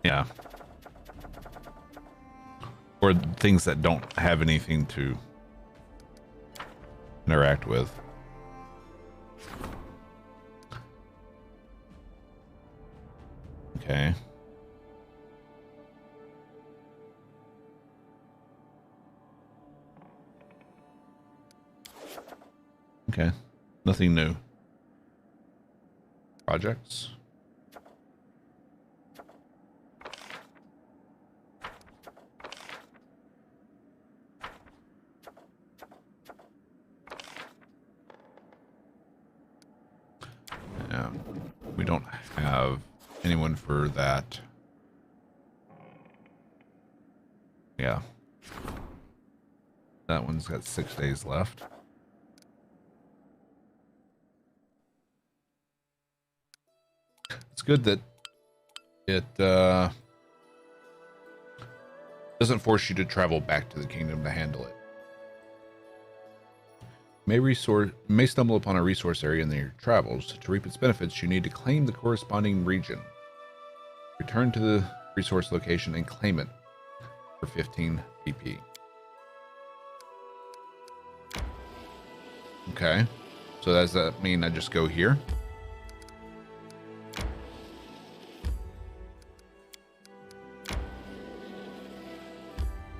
Yeah. Or things that don't have anything to interact with. Okay. Okay. Nothing new. Projects. We don't have anyone for that. Yeah. That one's got 6 days left. It's good that it doesn't force you to travel back to the kingdom to handle it. May stumble upon a resource area in your travels. To reap its benefits, you need to claim the corresponding region. Return to the resource location and claim it for 15 PP. Okay. So does that mean I just go here?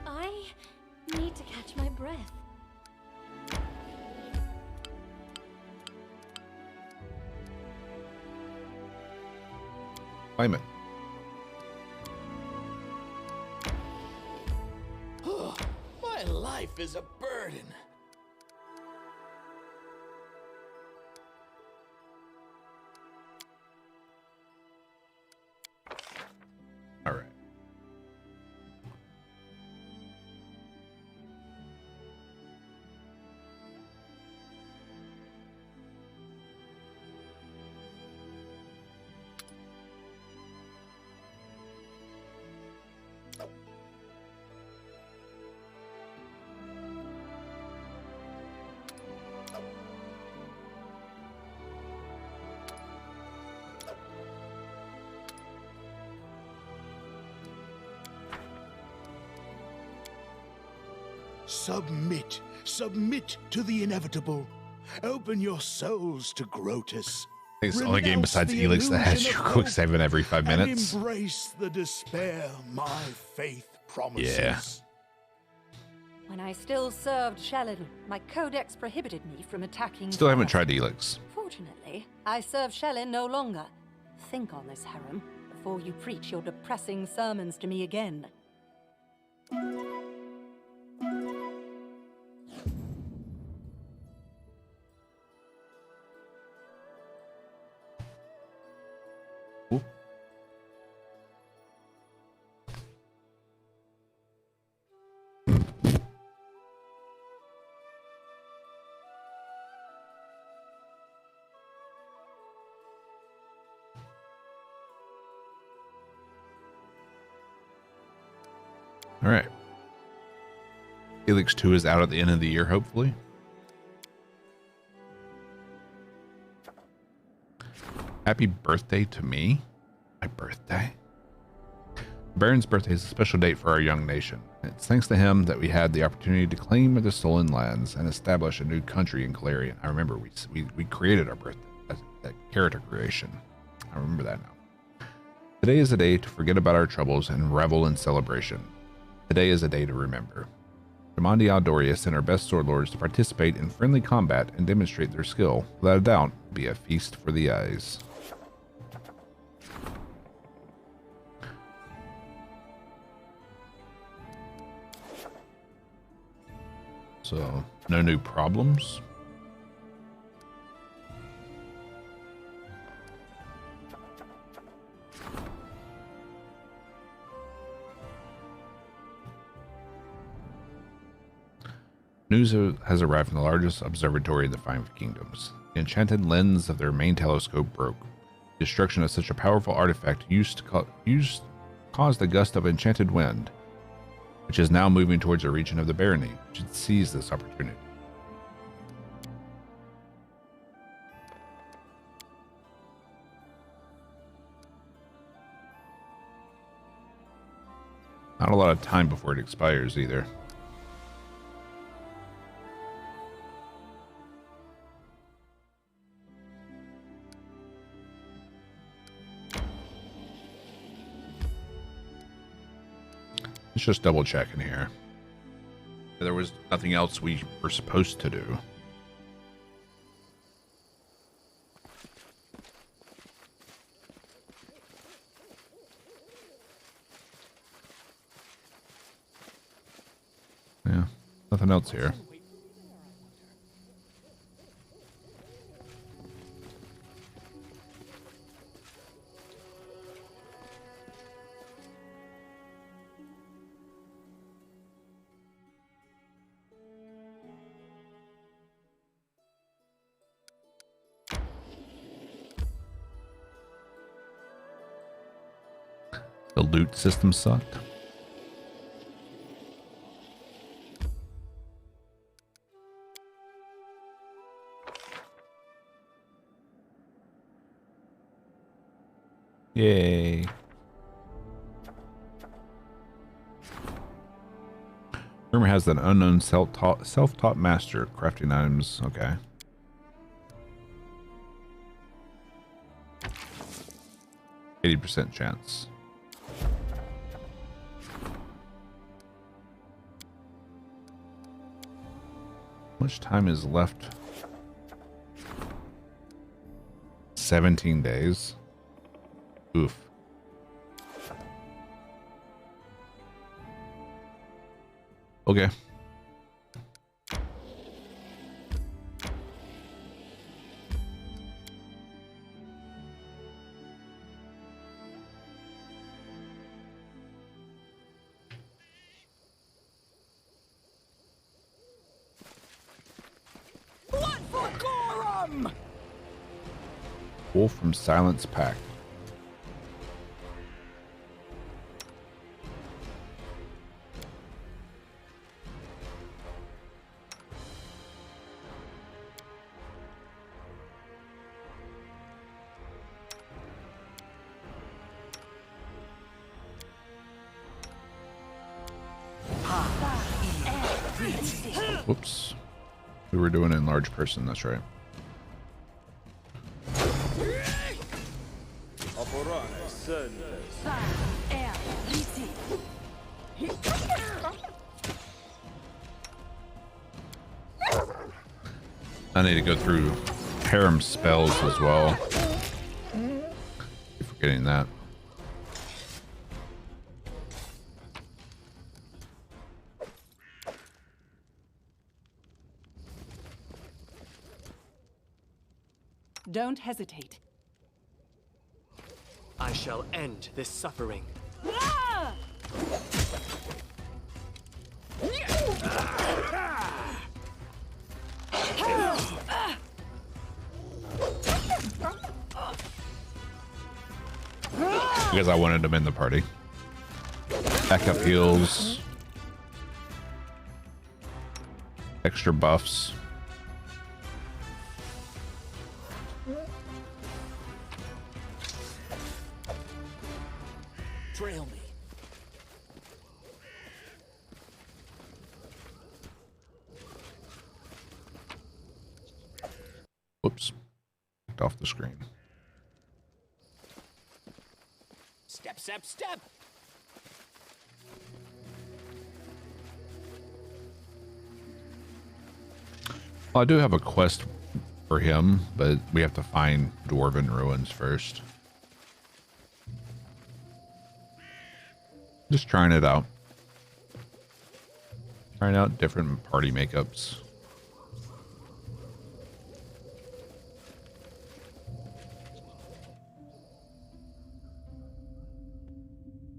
I need to catch my breath. Claim it. My life is a burden. All right. Submit. Submit to the inevitable. Open your souls to Grotus. I think it's the only game besides Elix that has you quick saving every 5 minutes. And embrace the despair my faith promises. Yeah. When I still served Shelyn, my codex prohibited me from attacking. Still haven't first. tried Elix. Fortunately, I serve Shelyn no longer. Think on this, harem, before you preach your depressing sermons to me again. Ooh. All right. Elix 2 is out at the end of the year, hopefully. Happy birthday to me. My birthday. Baron's birthday is a special date for our young nation. It's thanks to him that we had the opportunity to claim the stolen lands and establish a new country in Calarian. I remember we created our birthday, that character creation. I remember that now. Today is a day to forget about our troubles and revel in celebration. Today is a day to remember. Demandi Aldoria sent our best sword lords to participate in friendly combat and demonstrate their skill. Without a doubt, be a feast for the eyes. So, no new problems. News has arrived from the largest observatory of the Five Kingdoms. The enchanted lens of their main telescope broke. The destruction of such a powerful artifact caused a gust of enchanted wind, which is now moving towards the region of the barony. We should seize this opportunity. Not a lot of time before it expires either. Let's just double check in here. There was nothing else we were supposed to do. Yeah, nothing else here. The loot system sucked. Yay. Rumor has an unknown self-taught master crafting items. Okay. %80 chance. How much time is left? 17 days. Oof. Okay. Blood for Gorum! Wolf from Silence Pack. Whoops. We were doing it in large person, that's right. I need to go through harem spells as well. Keep forgetting that. Don't hesitate. I shall end this suffering. Because I wanted them in the party. Backup heals. Extra buffs. Trail me. Whoops. Clicked off the screen. Step, step, step! Well, I do have a quest for him, but we have to find Dwarven ruins first. Just trying it out. Trying out different party makeups.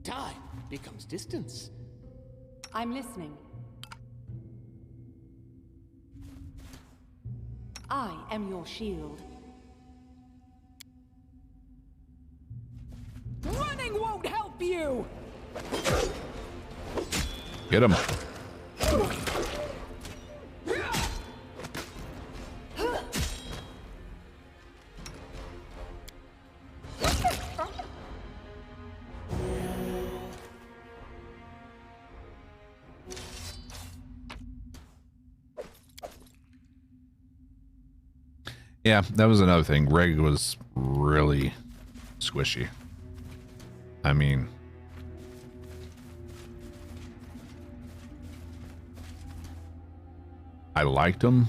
Time becomes distance. I'm listening. I am your shield. Running won't help you! Get him. Yeah, that was another thing. Reg was really squishy. I mean, I liked him,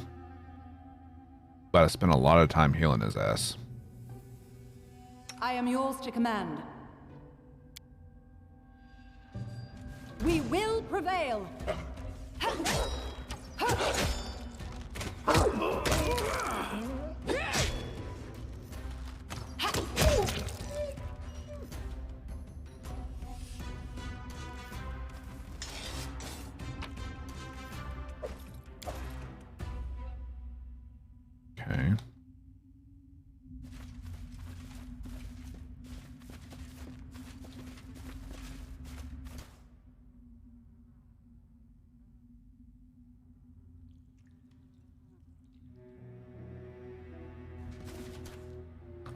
but I spent a lot of time healing his ass. I am yours to command. We will prevail. Okay.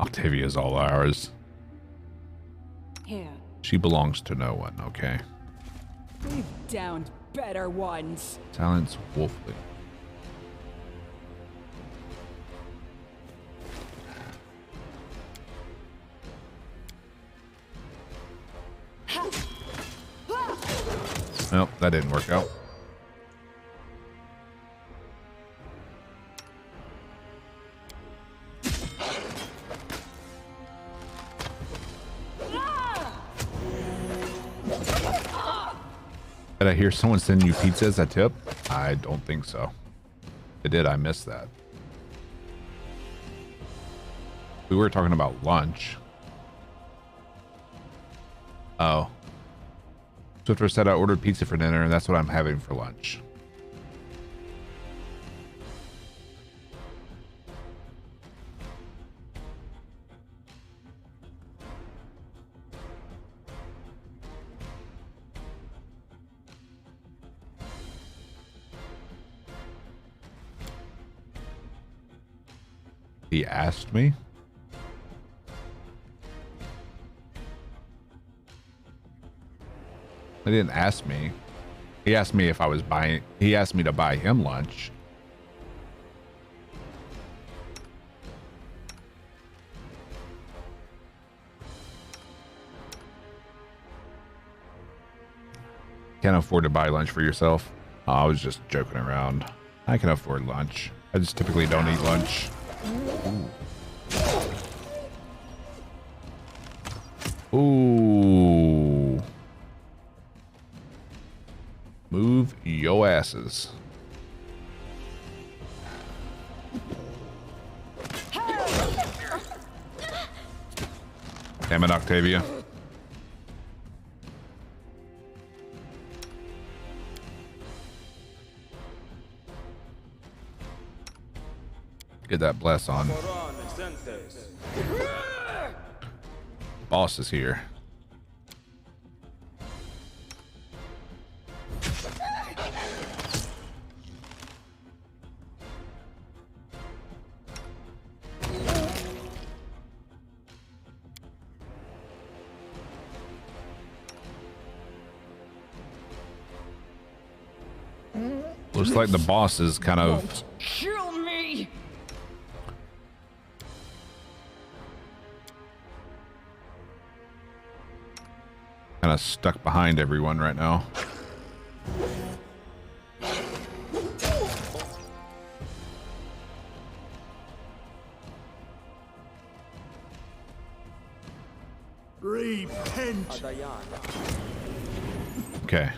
Octavia's all ours. Here. She belongs to no one, okay? We've downed better ones. Silence Wolfly. Nope, that didn't work out. Did I hear someone send you pizza as a tip? I don't think so. If it did, I missed that. We were talking about lunch. Oh. Swifter said I ordered pizza for dinner, and that's what I'm having for lunch. He asked me. He didn't ask me. He asked me if I was buying. He asked me to buy him lunch. Can't afford to buy lunch for yourself. Oh, I was just joking around. I can afford lunch. I just typically don't eat lunch. Ooh. Ooh. Move yo asses. Damn it, Octavia. Get that bless on. Boss is here. Looks like the boss is kind of Kill me! stuck behind everyone right now. Repent. Okay.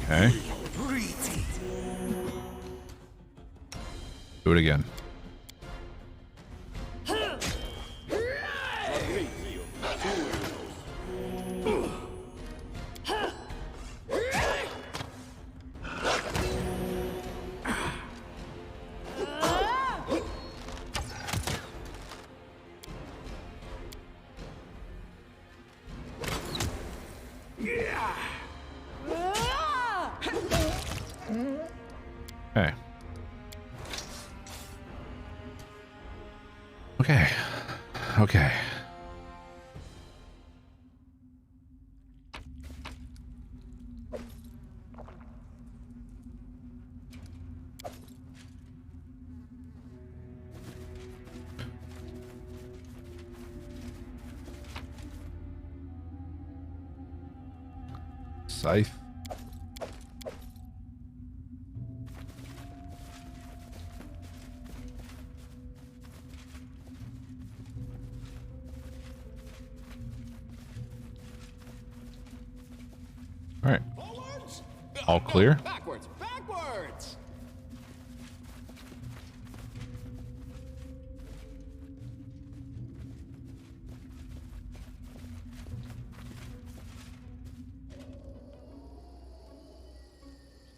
Okay. Do it again. Okay. Okay. Okay. Scythe. All right. Forwards! All clear? Backwards! Backwards!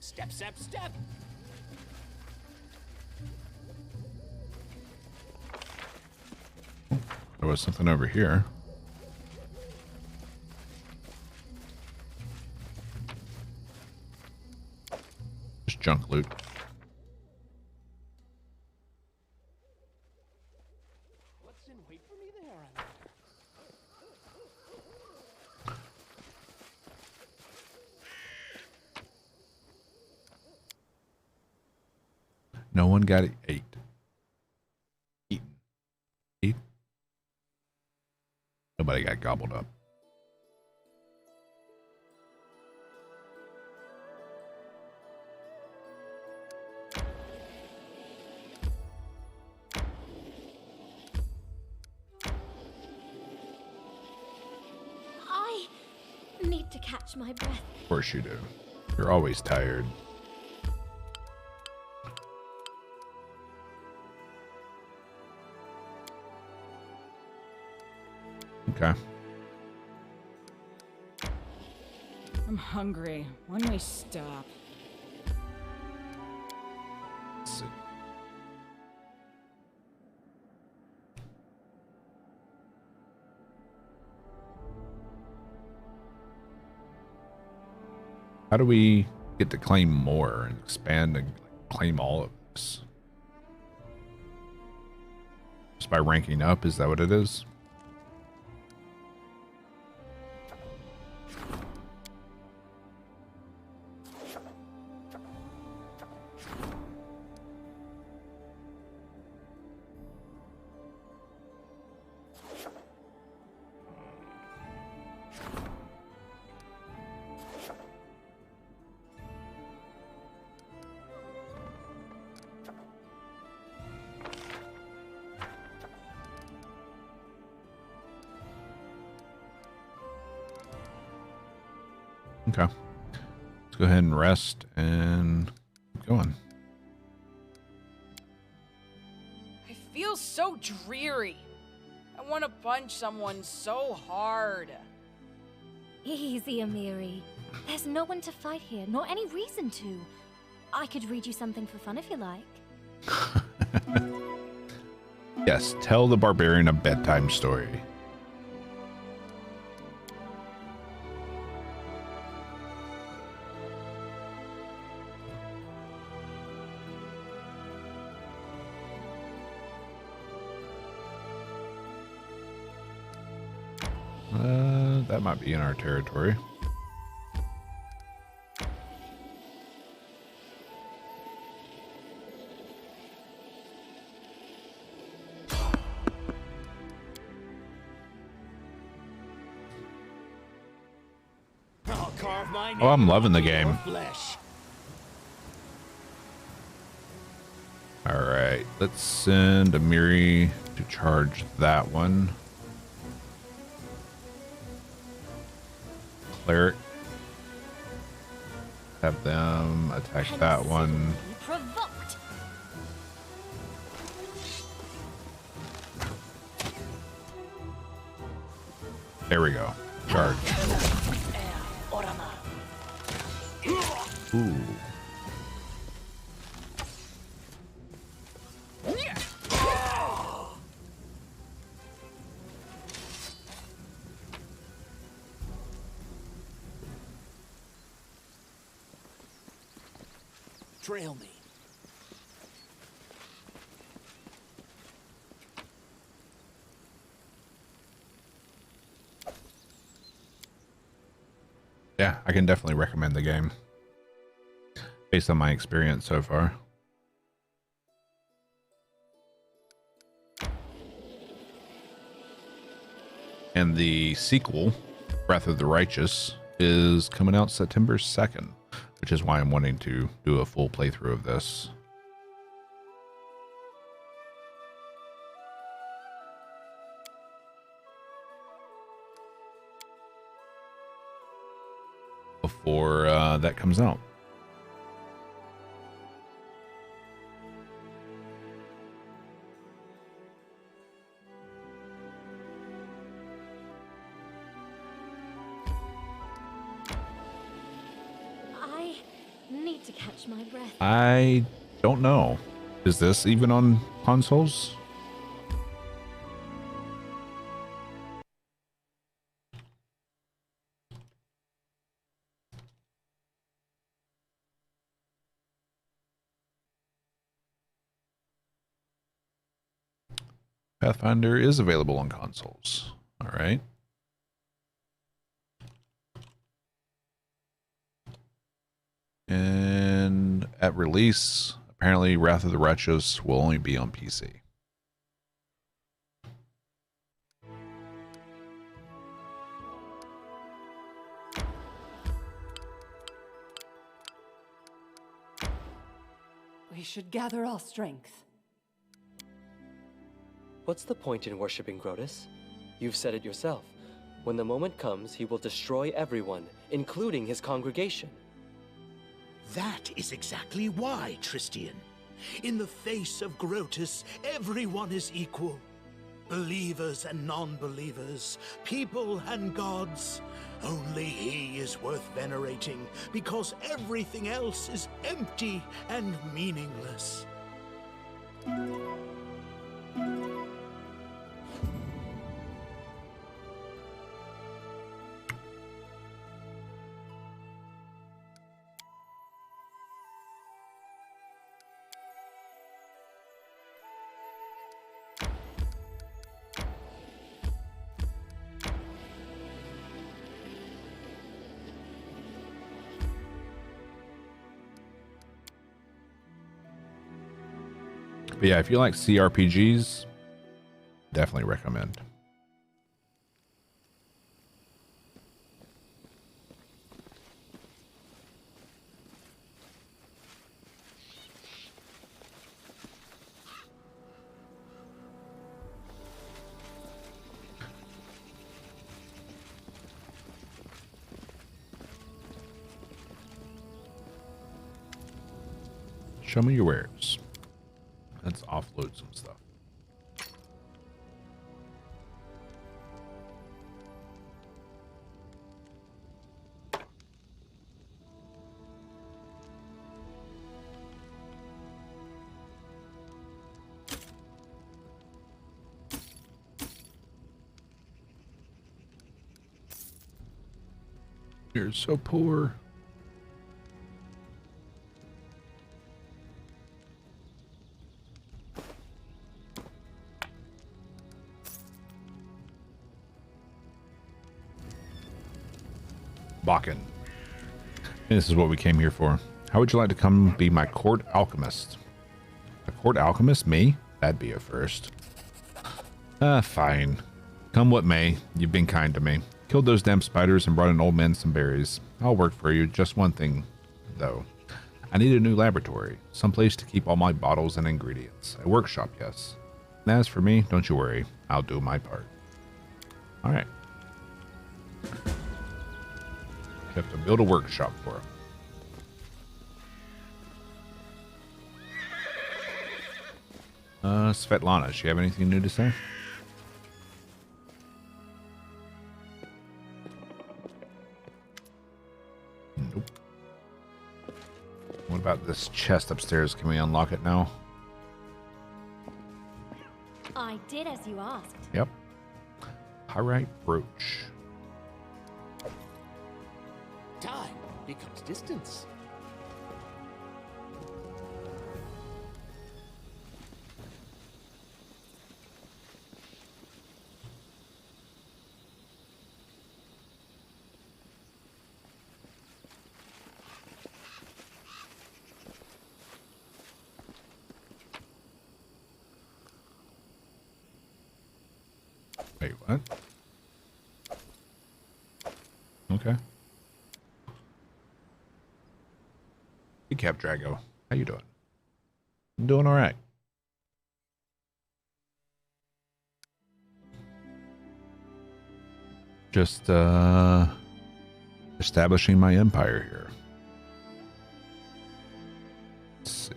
Step, step, step! There was something over here. Just junk loot. What's in wait for me there? No one got it. Eaten. Eat. Nobody got gobbled up. I need to catch my breath. Of course you do. You're always tired. Okay. I'm hungry. When we stop? Let's see. How do we get to claim more and expand and claim all of this? Just by ranking up, is that what it is? Okay. Let's go ahead and rest and keep going. I feel so dreary. I want to punch someone so hard. Easy, Amiri. There's no one to fight here, nor any reason to. I could read you something for fun if you like. Yes, tell the barbarian a bedtime story. That might be in our territory. I'll carve my Oh, I'm name loving the into your game. Flesh. All right, let's send Amiri to charge that one. Cleric. Have them attack that one. Provoked. There we go. Charge. Ooh. Trail me. Yeah, I can definitely recommend the game based on my experience so far. And the sequel, Wrath of the Righteous, is coming out September 2nd, which is why I'm wanting to do a full playthrough of this. Before that comes out. I need to catch my breath. I don't know. Is this even on consoles? Pathfinder is available on consoles. All right. And at release, apparently Wrath of the Righteous will only be on PC. We should gather our strength. What's the point in worshipping Grotus? You've said it yourself. When the moment comes, he will destroy everyone, including his congregation. That is exactly why, Tristian. In the face of Grotus, everyone is equal. Believers and non-believers, people and gods. Only he is worth venerating, because everything else is empty and meaningless. But yeah, if you like CRPGs, definitely recommend. Show me your wares. Let's offload some stuff. You're so poor. Bakken. And this is what we came here for. How would you like to come be my court alchemist? A court alchemist? Me? That'd be a first. Fine. Come what may, you've been kind to me. Killed those damn spiders and brought an old man some berries. I'll work for you. Just one thing, though. I need a new laboratory. Someplace to keep all my bottles and ingredients. A workshop, yes. And as for me, don't you worry. I'll do my part. Alright. You have to build a workshop for him. Svetlana, does she have anything new to say? Nope. What about this chest upstairs? Can we unlock it now? I did as you asked. Yep. Pyrite brooch. Time becomes distance. Wait, what? Okay. Hey, Cap Drago. How you doing? I'm doing all right. Just establishing my empire here. Let's see.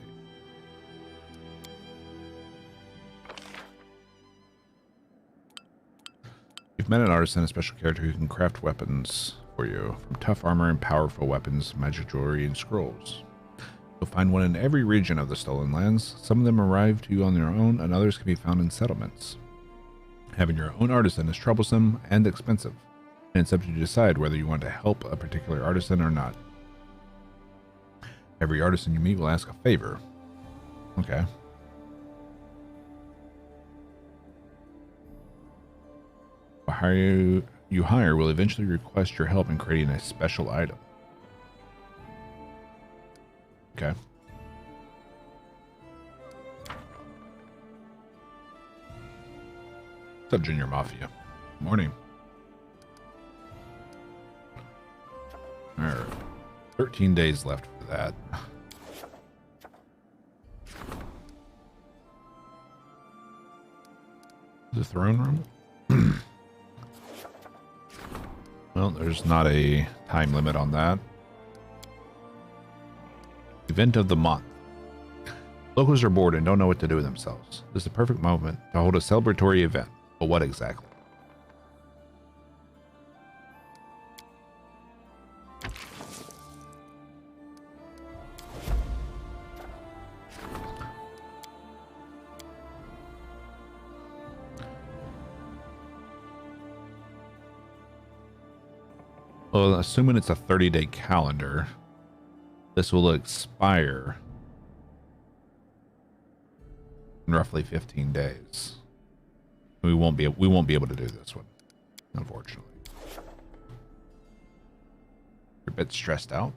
You've met an artisan, a special character who can craft weapons for you, from tough armor and powerful weapons, magic jewelry, and scrolls. You'll find one in every region of the Stolen Lands. Some of them arrive to you on their own, and others can be found in settlements. Having your own artisan is troublesome and expensive, and it's up to you to decide whether you want to help a particular artisan or not. Every artisan you meet will ask a favor. Okay. You hire will eventually request your help in creating a special item. Okay. What's up, Junior Mafia? Morning. All right. 13 days left for that. The throne room? Well, there's not a time limit on that. Event of the month. Locals are bored and don't know what to do with themselves. This is the perfect moment to hold a celebratory event. But what exactly? Well, assuming it's a 30-day calendar, this will expire in roughly 15 days. We won't be able to do this one, unfortunately. You're a bit stressed out.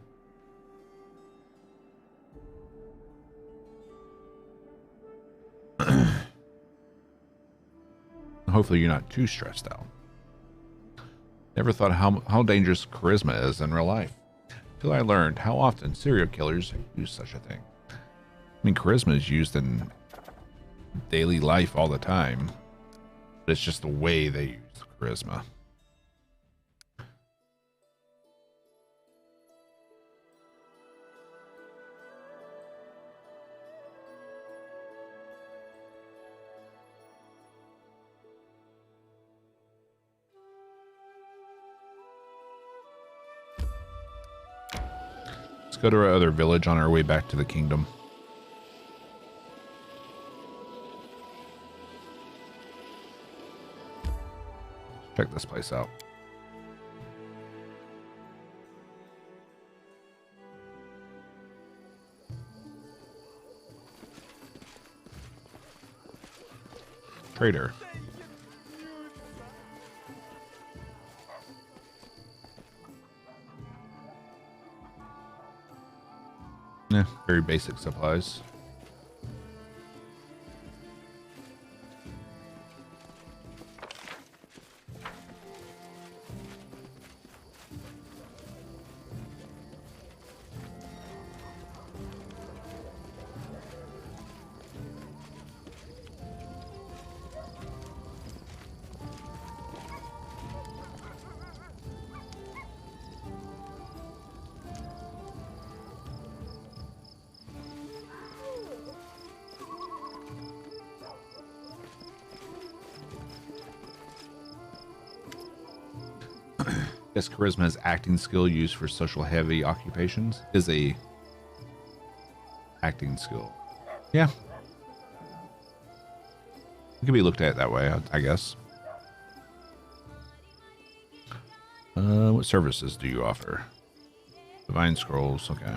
Hopefully you're not too stressed out. Never thought how dangerous charisma is in real life, until I learned how often serial killers use such a thing. I mean, charisma is used in daily life all the time, but it's just the way they use charisma. Let's go to our other village on our way back to the kingdom. Check this place out. Trader. Yeah, very basic supplies. Guess charisma is acting skill used for social heavy occupations. Is a acting skill. Yeah. It can be looked at that way, I guess. What services do you offer? Divine scrolls, okay.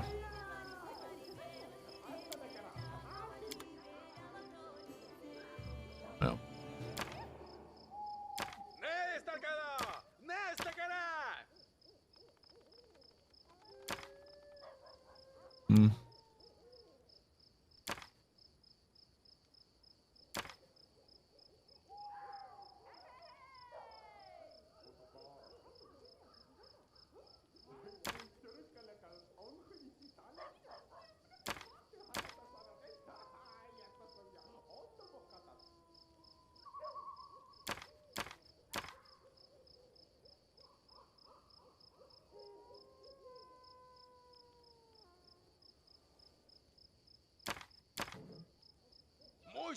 No. Hmm. I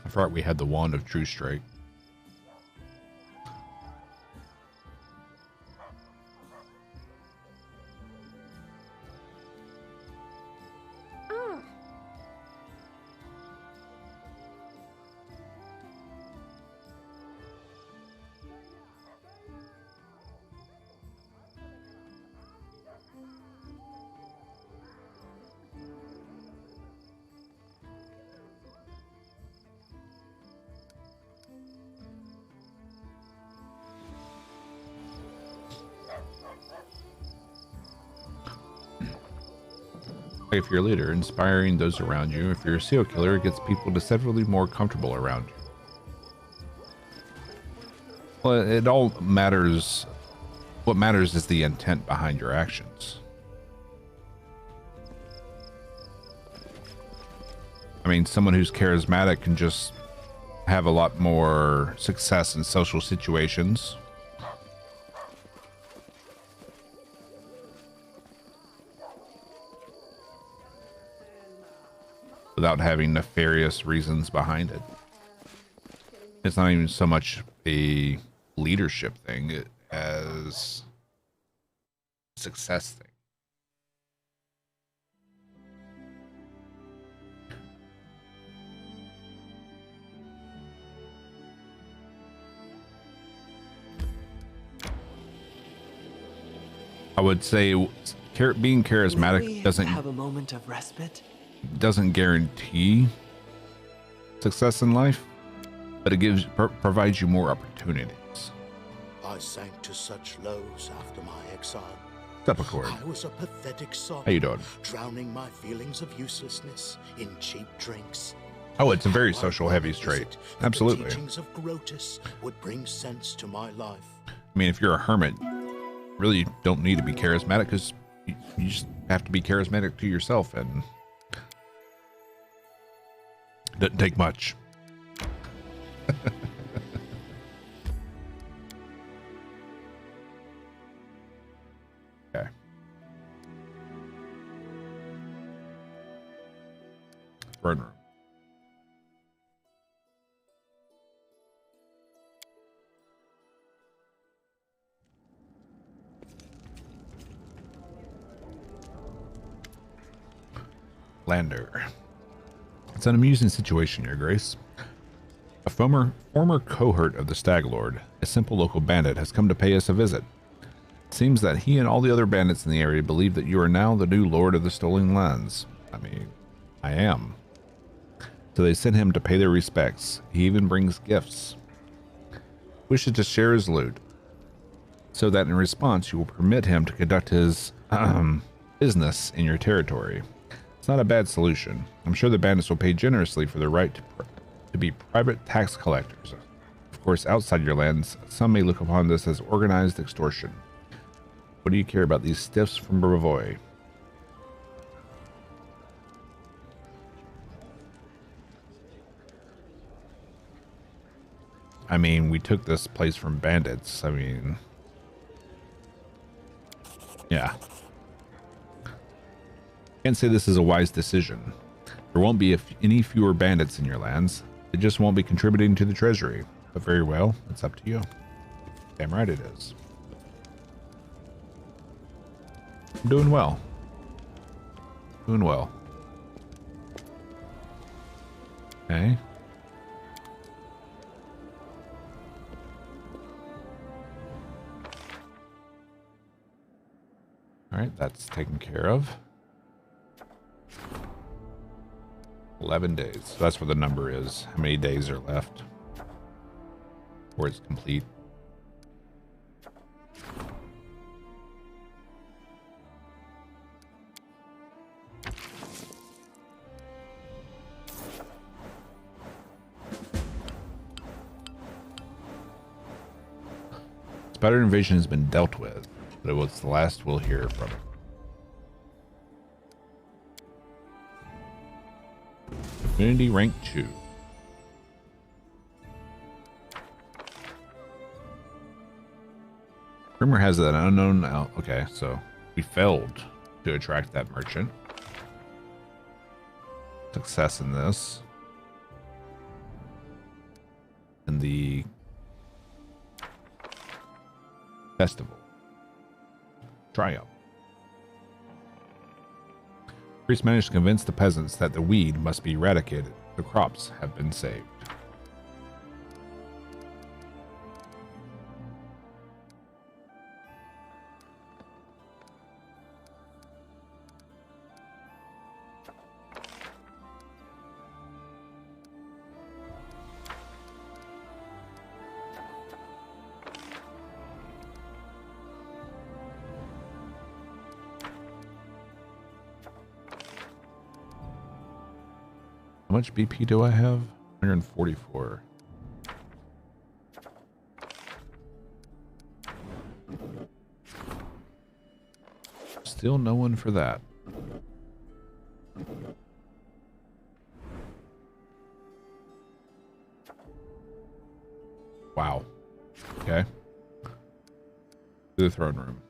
forgot we had the Wand of True Strike. If you're a leader, inspiring those around you. If you're a serial killer, it gets people deceptively more comfortable around you. Well, it all matters. What matters is the intent behind your actions. I mean, someone who's charismatic can just have a lot more success in social situations. Without having nefarious reasons behind it. It's not even so much a leadership thing as a success thing. I would say being charismatic doesn't have a moment of respite. Doesn't guarantee success in life, but it provides you more opportunities. I sank to such lows after my exile. Step accord. I was a pathetic sod. How you doing? Drowning my feelings of uselessness in cheap drinks. Oh, it's a very social heavy trait. Absolutely. The teachings of Grotus would bring sense to my life. I mean, if you're a hermit, really you don't need to be charismatic, because you just have to be charismatic to yourself, and it doesn't take much. Okay. Throne room. Lander. It's an amusing situation, Your Grace. A former cohort of the Stag Lord, a simple local bandit, has come to pay us a visit. It seems that he and all the other bandits in the area believe that you are now the new Lord of the Stolen Lands. I mean, I am. So they sent him to pay their respects. He even brings gifts. Wishes to share his loot, so that in response you will permit him to conduct his business in your territory. It's not a bad solution. I'm sure the bandits will pay generously for the right to be private tax collectors. Of course, outside your lands, some may look upon this as organized extortion. What do you care about these stiffs from Bravoy? I mean, we took this place from bandits. I mean, yeah. Can't say this is a wise decision. There won't be any fewer bandits in your lands. They just won't be contributing to the treasury. But very well, it's up to you. Damn right it is. I'm doing well. Doing well. Okay. All right, that's taken care of. 11 days. So that's what the number is. How many days are left before it's complete? Spider invasion has been dealt with, but it was the last we'll hear from it. Community rank 2. Rumor has that an unknown out. Okay, so we failed to attract that merchant. Success in this. And the festival. Triumph. Priest managed to convince the peasants that the weed must be eradicated. The crops have been saved. How much BP do I have? 144. Still no one for that. Wow. Okay. To the throne room.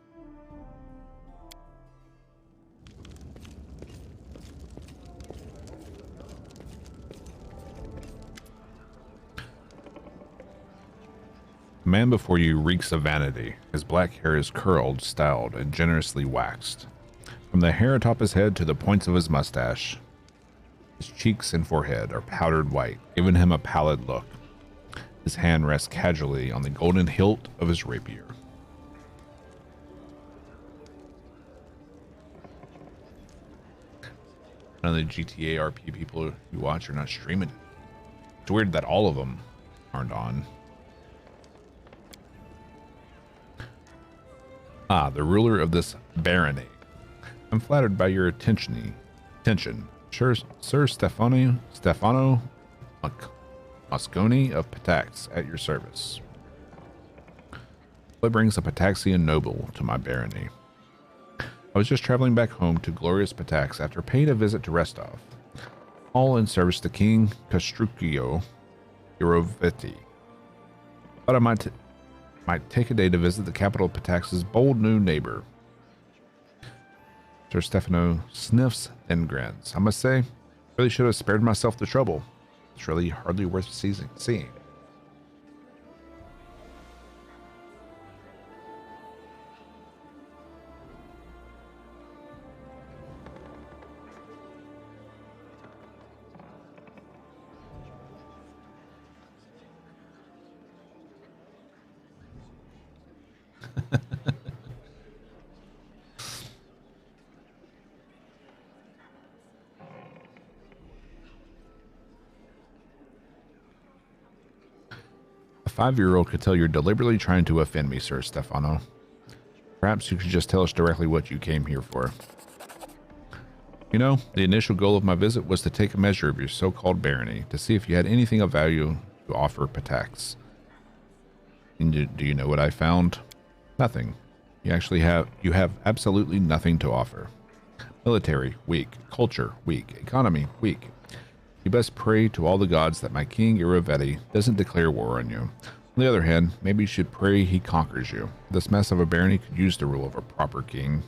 The man before you reeks of vanity. His black hair is curled, styled, and generously waxed. From the hair atop his head to the points of his mustache, his cheeks and forehead are powdered white, giving him a pallid look. His hand rests casually on the golden hilt of his rapier. None of the GTA RP people you watch are not streaming it. It's weird that all of them aren't on. Ah, the ruler of this barony. I'm flattered by your attention. Sir Stefano Mosconi of Patax at your service. What brings a Pataxian noble to my barony? I was just traveling back home to glorious Patax after paying a visit to Restov, all in service to King Castruccio Irovetti. Thought I might take a day to visit the capital of Patax's bold new neighbor. Sir Stefano sniffs and grins. I must say, really should have spared myself the trouble. It's really hardly worth seeing. A 5-year-old could tell you're deliberately trying to offend me, Sir Stefano. Perhaps you could just tell us directly what you came here for. You know, the initial goal of my visit was to take a measure of your so-called barony, to see if you had anything of value to offer Patax. And do you know what I found? Nothing. You have absolutely nothing to offer. Military, weak. Culture, weak. Economy, weak. You best pray to all the gods that my king Irovetti doesn't declare war on you. On the other hand, maybe you should pray he conquers you. This mess of a barony could use the rule of a proper king.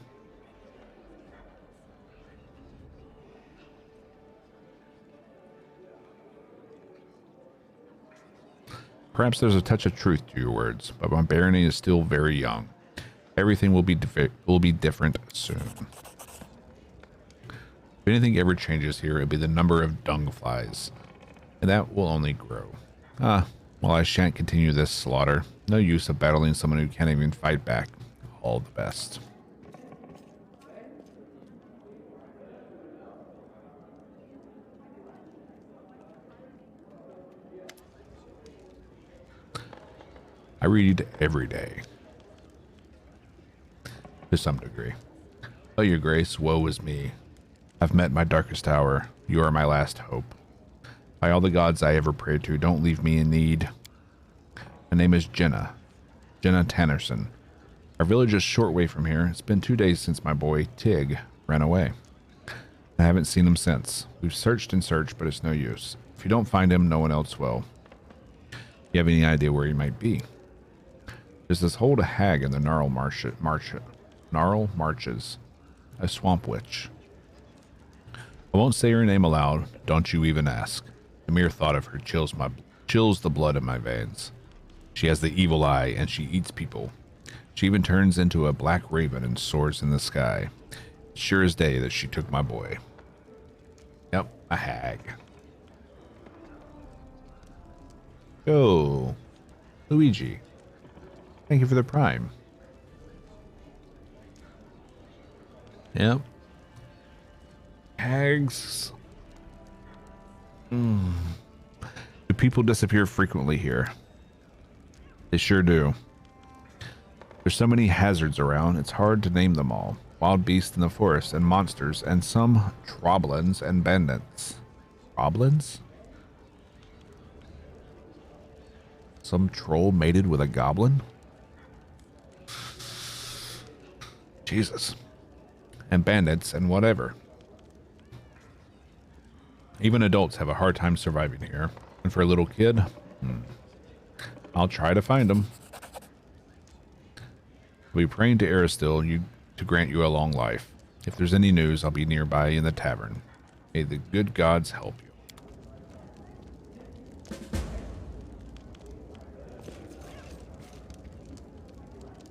Perhaps there's a touch of truth to your words, but my barony is still very young. Everything will be different soon. If anything ever changes here, it'll be the number of dung flies, and that will only grow. Well, I shan't continue this slaughter. No use of battling someone who can't even fight back. All the best. I read every day. To some degree. Oh, your grace, woe is me. I've met my darkest hour. You are my last hope. By all the gods I ever prayed to, don't leave me in need. My name is Jenna. Jenna Tannerson. Our village is a short way from here. It's been 2 days since my boy, Tig, ran away. I haven't seen him since. We've searched and searched, but it's no use. If you don't find him, no one else will. You have any idea where he might be? There's this old hag in the Gnarl Marches, a swamp witch. I won't say her name aloud. Don't you even ask. The mere thought of her chills the blood in my veins. She has the evil eye, and she eats people. She even turns into a black raven and soars in the sky. Sure as day that she took my boy. Yep, a hag. Oh, Luigi. Thank you for the prime. Yep. Hags. Do people disappear frequently here? They sure do. There's so many hazards around, it's hard to name them all. Wild beasts in the forest, and monsters, and some troblins and bandits. Troblins? Some troll mated with a goblin? Jesus. And bandits and whatever. Even adults have a hard time surviving here. And for a little kid, I'll try to find them. We'll be praying to Aristil to grant you a long life. If there's any news, I'll be nearby in the tavern. May the good gods help you.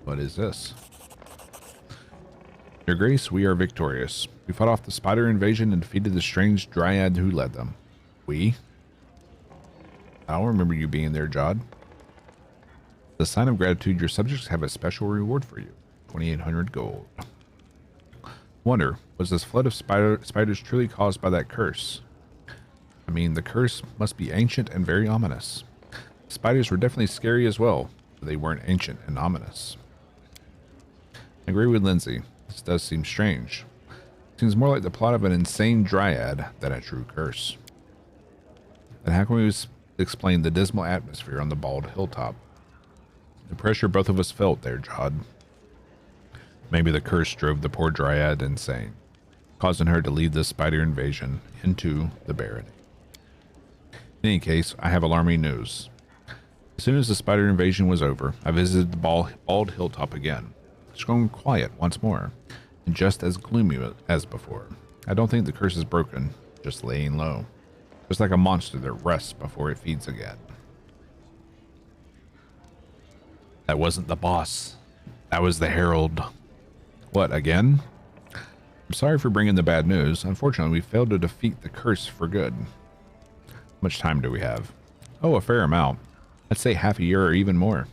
What is this? Your Grace, we are victorious. We fought off the spider invasion and defeated the strange dryad who led them. We? I don't remember you being there, Jod. As a sign of gratitude, your subjects have a special reward for you. 2,800 gold. Wonder, was this flood of spiders truly caused by that curse? I mean, the curse must be ancient and very ominous. Spiders were definitely scary as well, but they weren't ancient and ominous. I agree with Lindsay. This does seem strange. It seems more like the plot of an insane dryad than a true curse. Then how can we explain the dismal atmosphere on the bald hilltop? The pressure both of us felt there, Jod. Maybe the curse drove the poor dryad insane, causing her to lead the spider invasion into the barony. In any case, I have alarming news. As soon as the spider invasion was over, I visited the bald hilltop again. It's grown quiet once more, and just as gloomy as before. I don't think the curse is broken, just laying low. Just like a monster that rests before it feeds again. That wasn't the boss. That was the herald. What, again? I'm sorry for bringing the bad news. Unfortunately, we failed to defeat the curse for good. How much time do we have? Oh, a fair amount. I'd say half a year or even more.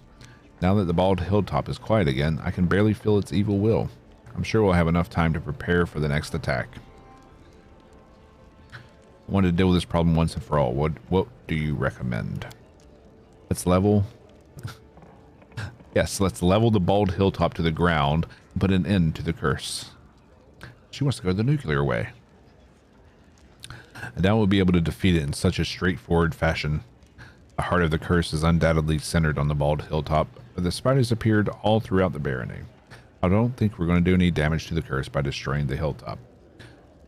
Now that the bald hilltop is quiet again, I can barely feel its evil will. I'm sure we'll have enough time to prepare for the next attack. I want to deal with this problem once and for all. What do you recommend? Let's level... Yes, let's level the bald hilltop to the ground and put an end to the curse. She wants to go the nuclear way. And now we'll be able to defeat it in such a straightforward fashion. The heart of the curse is undoubtedly centered on the bald hilltop, but the spiders appeared all throughout the barony. I don't think we're going to do any damage to the curse by destroying the hilltop.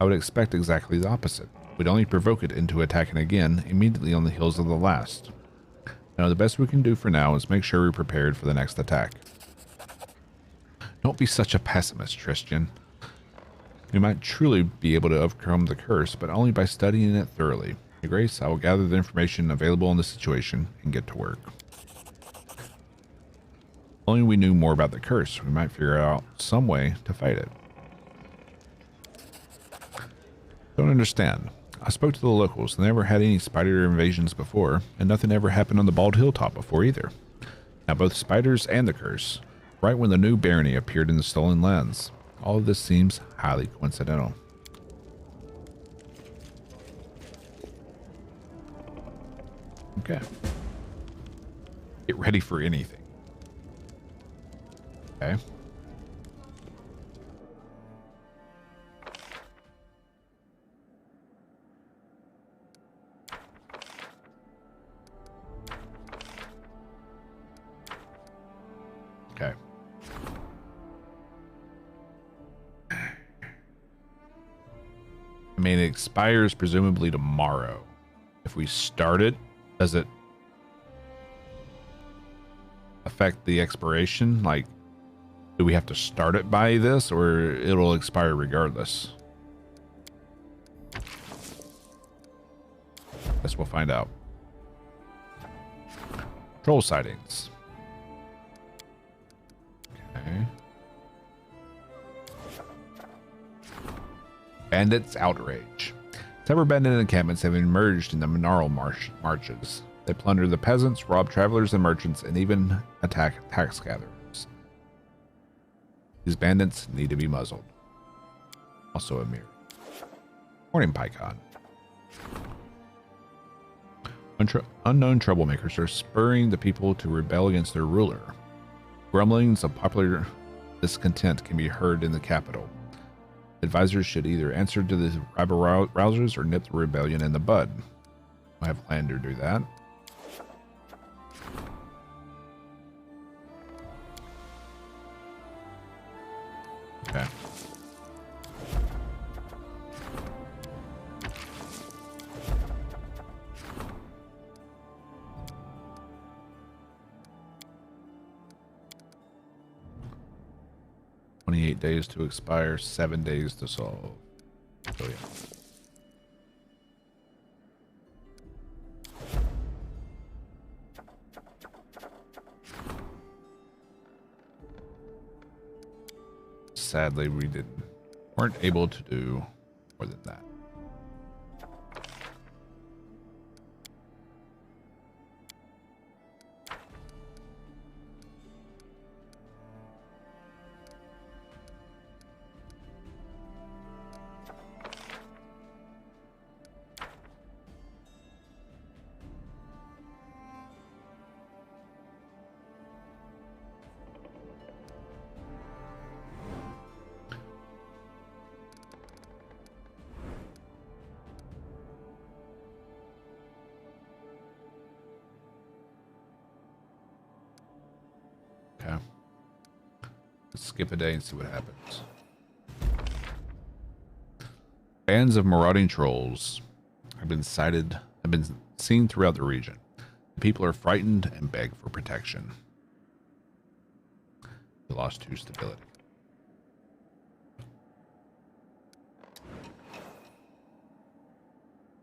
I would expect exactly the opposite. We'd only provoke it into attacking again immediately on the heels of the last. Now, the best we can do for now is make sure we're prepared for the next attack. Don't be such a pessimist, Tristan. We might truly be able to overcome the curse, but only by studying it thoroughly. Your Grace, I will gather the information available on the situation and get to work. If only we knew more about the curse, we might figure out some way to fight it. Don't understand. I spoke to the locals. They never had any spider invasions before, and nothing ever happened on the bald hilltop before either. Now both spiders and the curse, right when the new barony appeared in the stolen lands. All of this seems highly coincidental. Okay. Get ready for anything. Okay. Okay. I mean, it expires presumably tomorrow. If we start it, does it affect the expiration? Like, do we have to start it by this, or it'll expire regardless? Guess we'll find out. Troll sightings. Okay. Bandits' outrage. Several bandit encampments have emerged in the Monarl marches. They plunder the peasants, rob travelers and merchants, and even attack tax gatherers. These bandits need to be muzzled. Also a mirror. Morning, Pycon. Unknown troublemakers are spurring the people to rebel against their ruler. Grumblings of popular discontent can be heard in the capital. Advisors should either answer to the rabble rousers or nip the rebellion in the bud. I have planned to do that. Okay. $28 days to expire, 7 days to solve. So yeah. Sadly, we weren't able to do more than that. Okay. Let's skip a day and see what happens. Bands of marauding trolls have been seen throughout the region. The people are frightened and beg for protection. We lost 2 stability.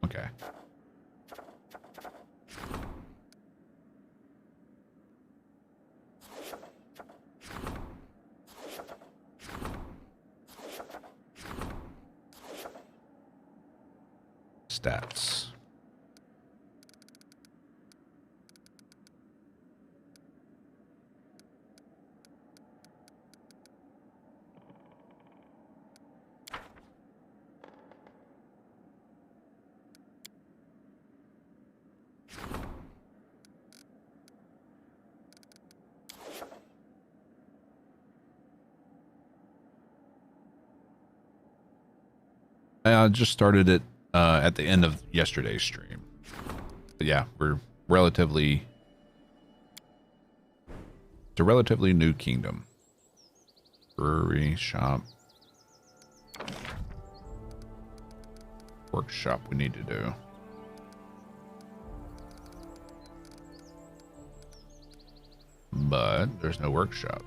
Okay. Stats. I just started it at the end of yesterday's stream. But yeah, it's a relatively new kingdom. Brewery, shop. Workshop we need to do. But there's no workshop.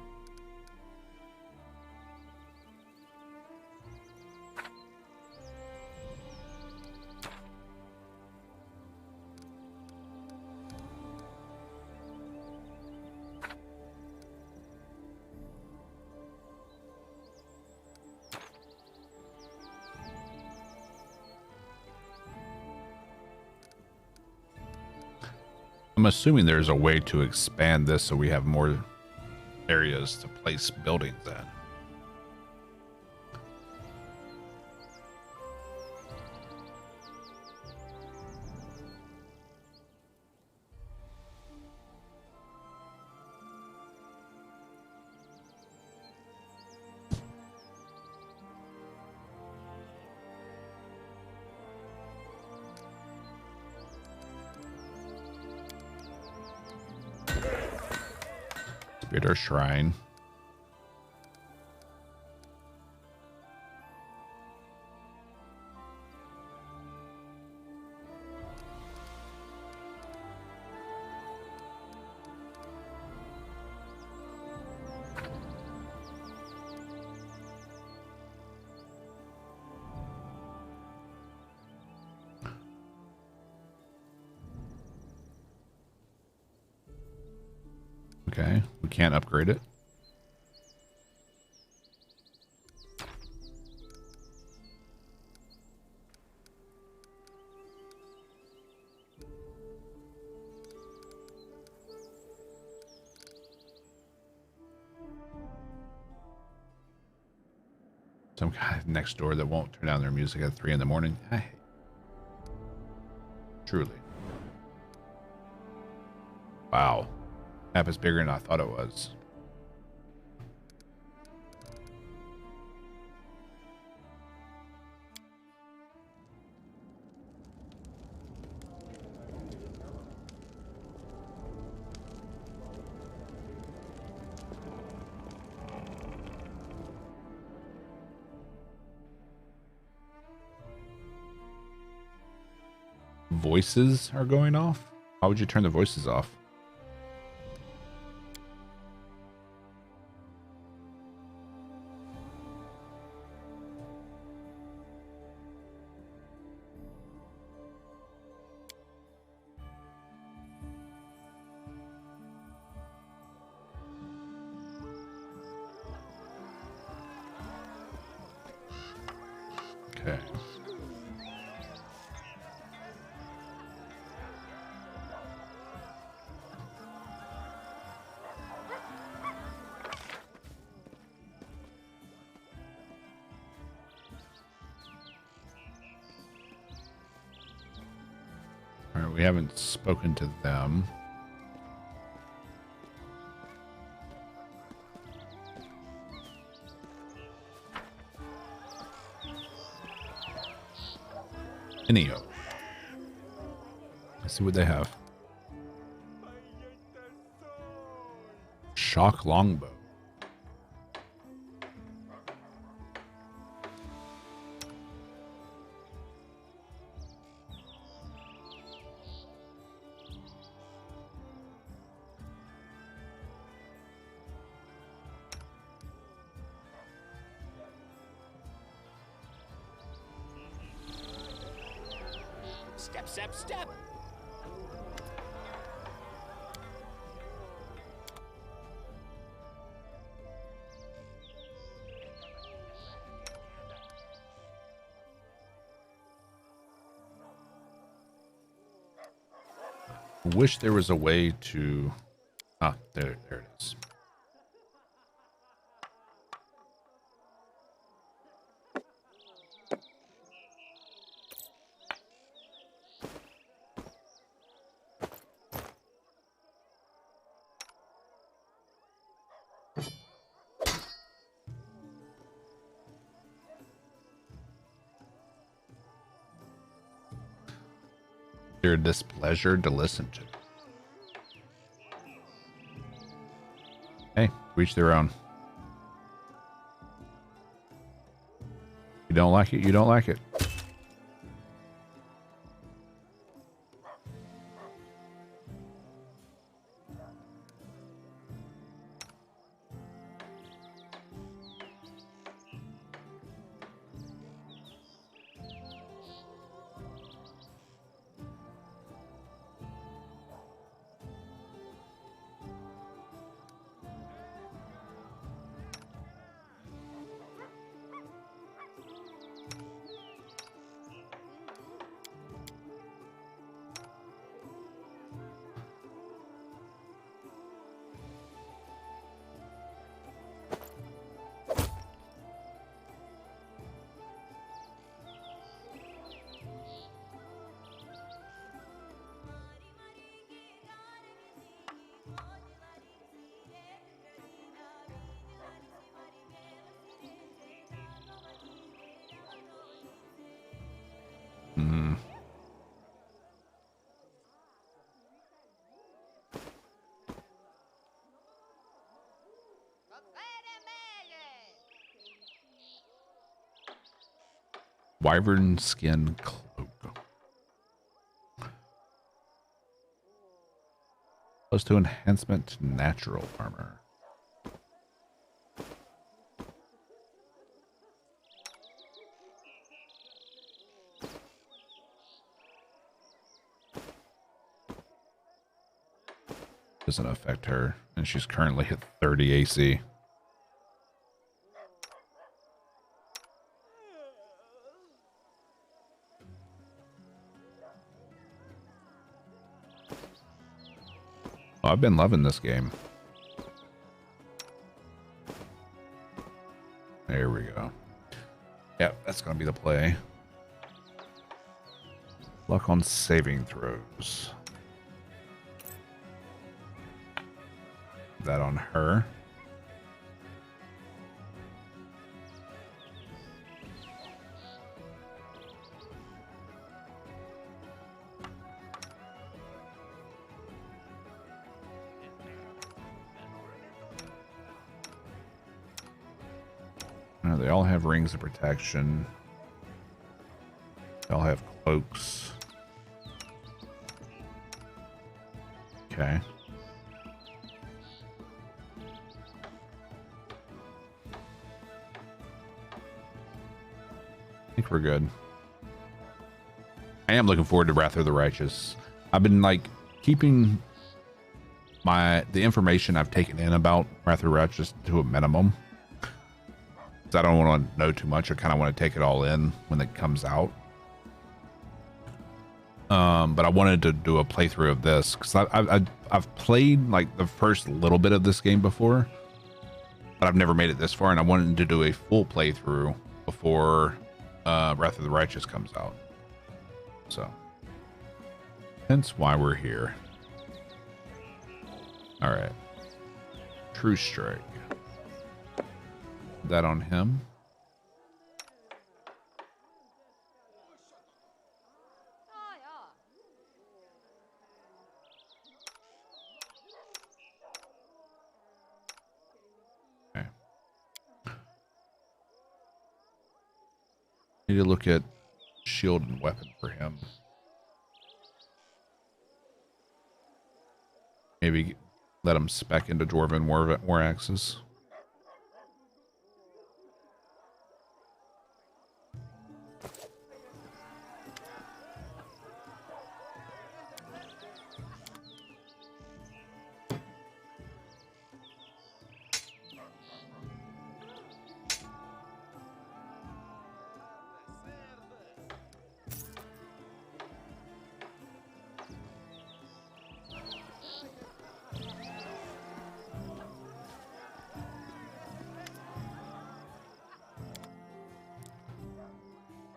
I'm assuming there's a way to expand this so we have more areas to place buildings in. Spirit Shrine. Okay, we can't upgrade it. Some guy next door that won't turn down their music at 3 in the morning. I hate. Truly. Wow. Map is bigger than I thought it was. Voices are going off? How would you turn the voices off? Okay. All right, we haven't spoken to them. Inio. Let's see what they have. Shock longbow. Step, step, step! Wish there was a way to... Ah, there it is. Their displeasure to listen to. Hey, each their own. You don't like it, you don't like it. Wyvern skin cloak. Close to enhancement to natural armor. Doesn't affect her, and she's currently hit 30 AC. Oh, I've been loving this game. There we go. Yep, that's going to be the play. Luck on saving throws. That on her. They all have rings of protection. They all have cloaks. Okay. I think we're good. I am looking forward to Wrath of the Righteous. I've been like keeping the information I've taken in about Wrath of the Righteous to a minimum. I don't want to know too much. I kind of want to take it all in when it comes out. But I wanted to do a playthrough of this because I've played like the first little bit of this game before, but I've never made it this far, and I wanted to do a full playthrough before Wrath of the Righteous comes out. So, hence why we're here. All right, True Strike. That on him. Okay. Need to look at shield and weapon for him. Maybe let him spec into Dwarven war axes.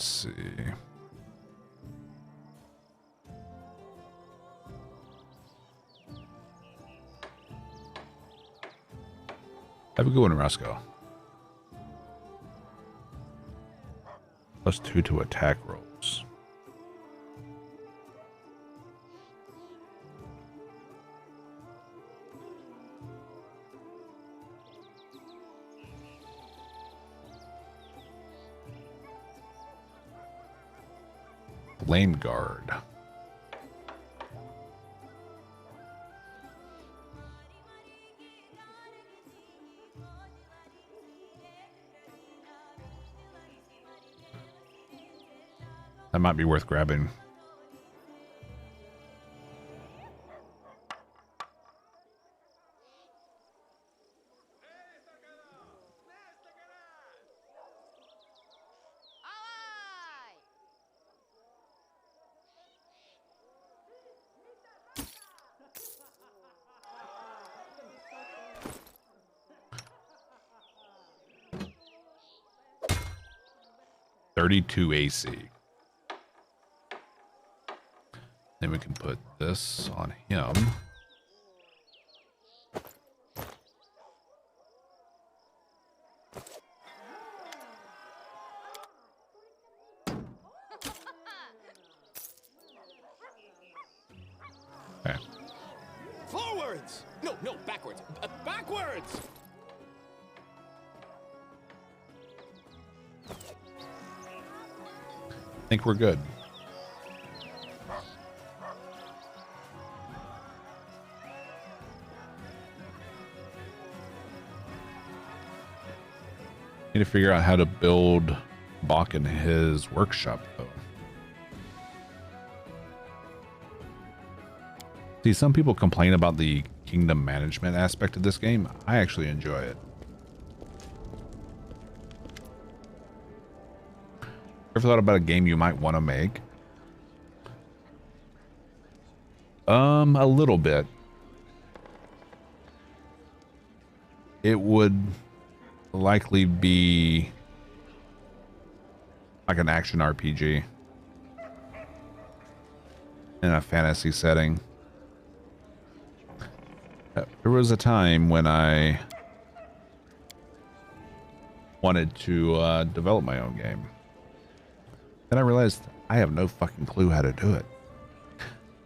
See. Have a good one, Roscoe. +2 to attack rolls. Flame Guard. That might be worth grabbing. .32 AC. Then we can put this on him. Okay. Forwards! No, backwards. Backwards! I think we're good. Need to figure out how to build Bach in his workshop, though. See, some people complain about the kingdom management aspect of this game, I actually enjoy it. Ever thought about a game you might want to make? A little bit. It would likely be like an action RPG in a fantasy setting. There was a time when I wanted to develop my own game. Then I realized I have no fucking clue how to do it.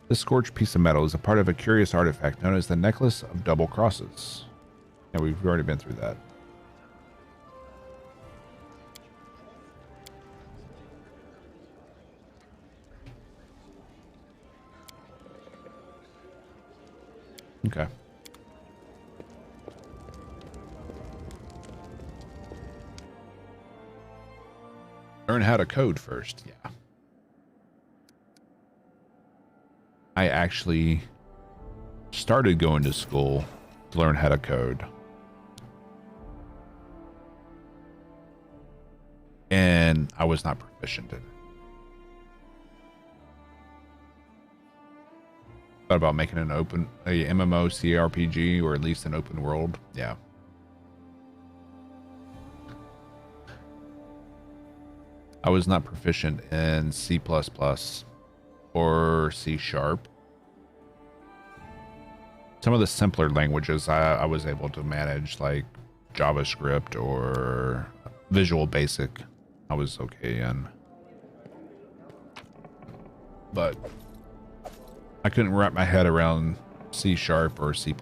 This scorched piece of metal is a part of a curious artifact known as the Necklace of Double Crosses. Yeah, we've already been through that. Okay. Learn how to code first. Yeah. I actually started going to school to learn how to code. And I was not proficient in it. Thought about making a MMO CRPG, or at least an open world. Yeah. I was not proficient in C++ or C#. Some of the simpler languages I was able to manage, like JavaScript or Visual Basic, I was okay in. But I couldn't wrap my head around C# or C++. Of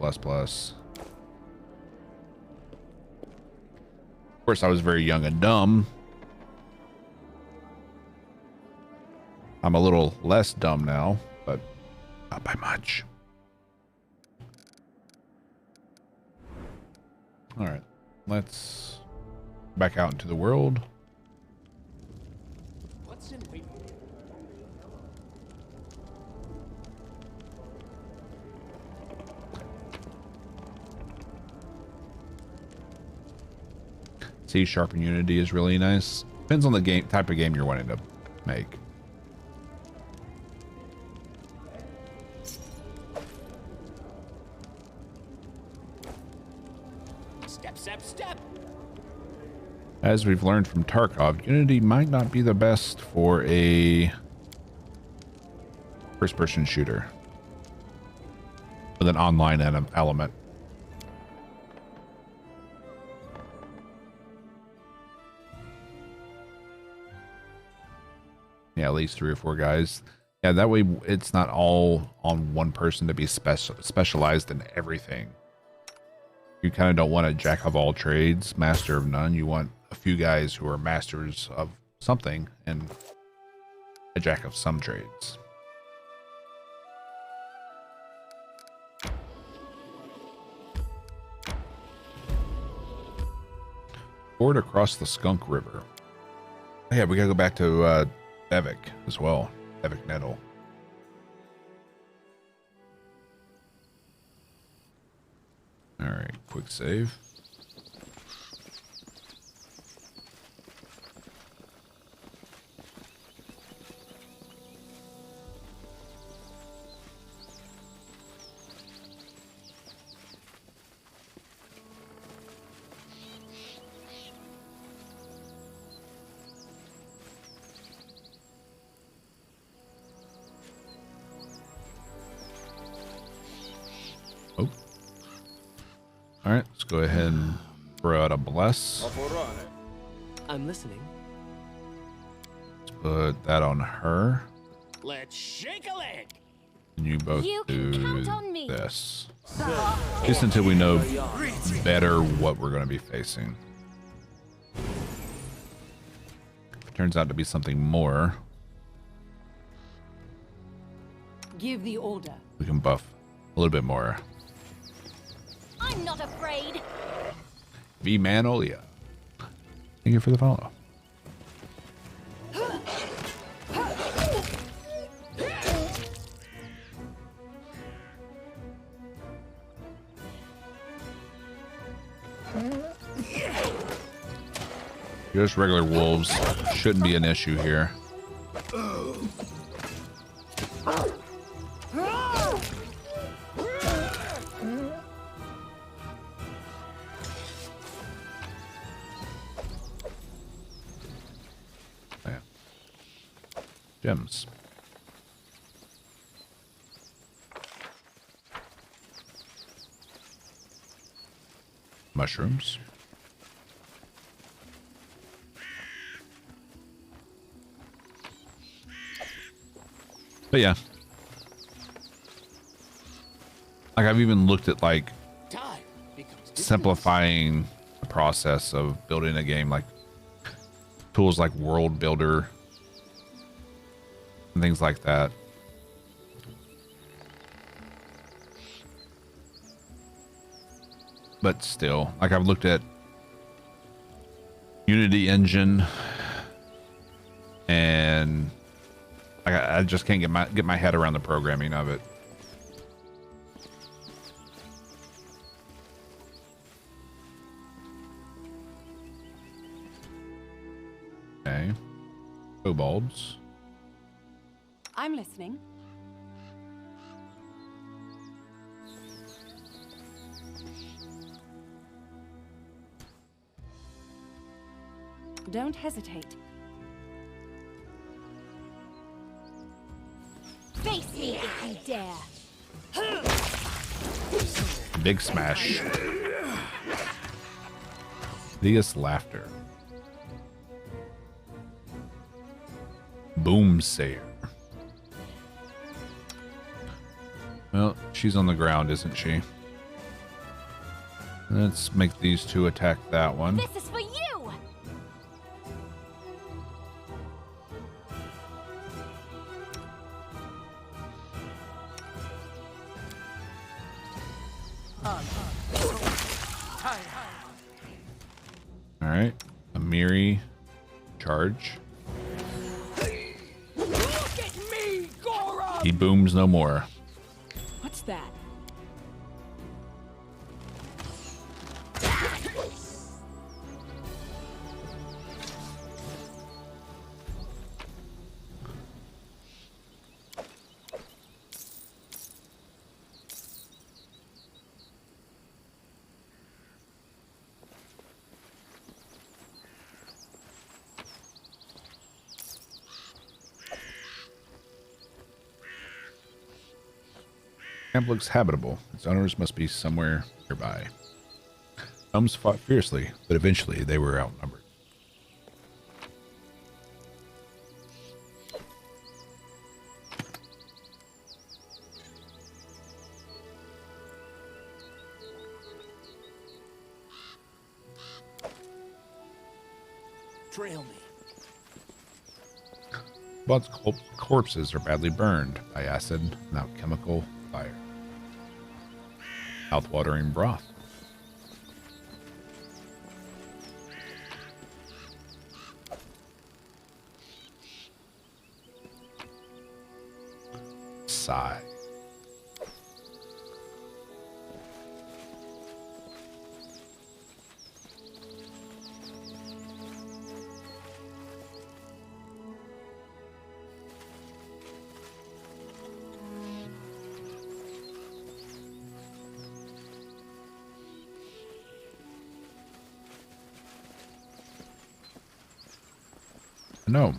course, I was very young and dumb. I'm a little less dumb now, but not by much. All right, let's back out into the world. What's in wait? C# and Unity is really nice. Depends on the game type of game you're wanting to make. Step. As we've learned from Tarkov, Unity might not be the best for a first-person shooter with an online element. Yeah, at least 3 or 4 guys. Yeah, that way it's not all on one person to be specialized in everything. You kind of don't want a jack of all trades, master of none. You want a few guys who are masters of something and a jack of some trades. Ford across the Skunk River. Yeah, we gotta go back to Devik as well. Devik Nettle. All right, quick save. Oh. All right, let's go ahead and throw out a bless. I'm listening. Let's put that on her. Let's shake a leg. And you both You can do count on me. this. Just until we know better what we're going to be facing. If it turns out to be something more, Give the order. we can buff a little bit more. I'm not afraid. V Manolia. Thank you for the follow. Just regular wolves. Shouldn't be an issue here. Yeah. Gems. Mushrooms. But yeah. Like I've even looked at like Time becomes simplifying the process of building a game, like tools like World Builder and things like that. But still, like I've looked at Unity Engine and I just can't get my head around the programming of it. Okay. Kobolds. I'm listening. Don't hesitate. Face me if you dare. Big smash. Hideous laughter. Boom sayer. Well, she's on the ground, isn't she? Let's make these two attack that one. This is for you! All right, Amiri, charge. Look at me, Gora! He booms no more. What's that? Camp looks habitable. Its owners must be somewhere nearby. Gnomes fought fiercely, but eventually they were outnumbered. Trail me. Bod's corpses are badly burned by acid and alchemical fire. Mouth-watering broth. Sigh. No.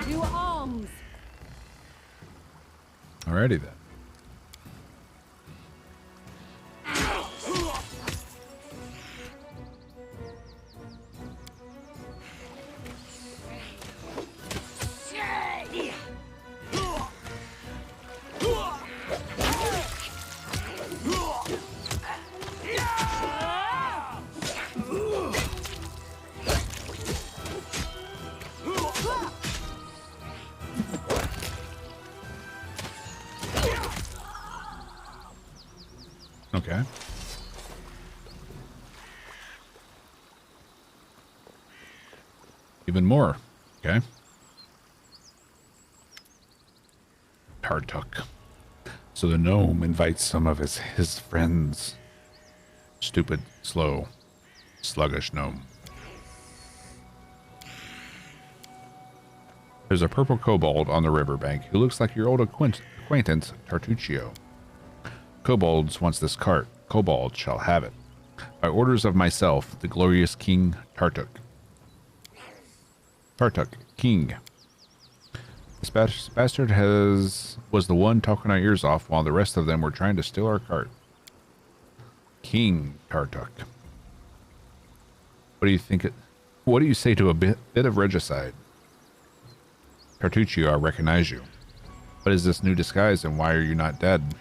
To arms! Alrighty then. Okay. Even more. Okay. Tartuk. So the gnome invites some of his friends. Stupid, slow. Sluggish gnome. There's a purple kobold on the riverbank who looks like your old acquaintance, Tartuccio. Kobolds wants this cart. Kobold shall have it. By orders of myself, the glorious King Tartuk. Tartuk, King. This bastard was the one talking our ears off while the rest of them were trying to steal our cart. King Tartuk. What do you think? What do you say to a bit of regicide? Tartuccio, I recognize you. What is this new disguise and why are you not dead?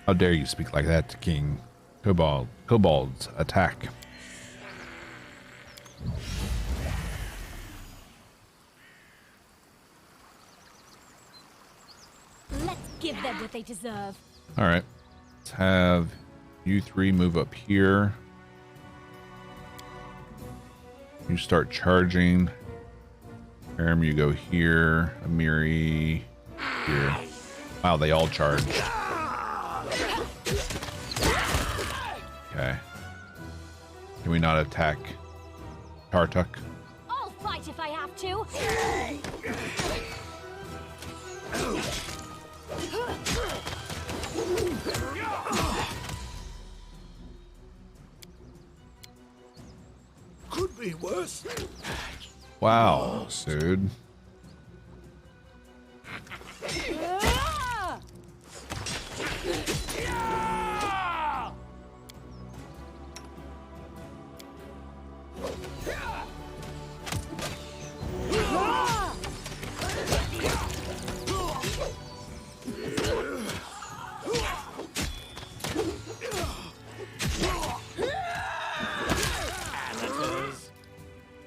How dare you speak like that to King? Kobolds, attack. Let's give them what they deserve. Alright. Let's have you three move up here. You start charging. Aram, you go here. Amiri here. Wow, they all charge. Okay. Can we not attack Tartuk? I'll fight if I have to. Could be worse. Wow, dude.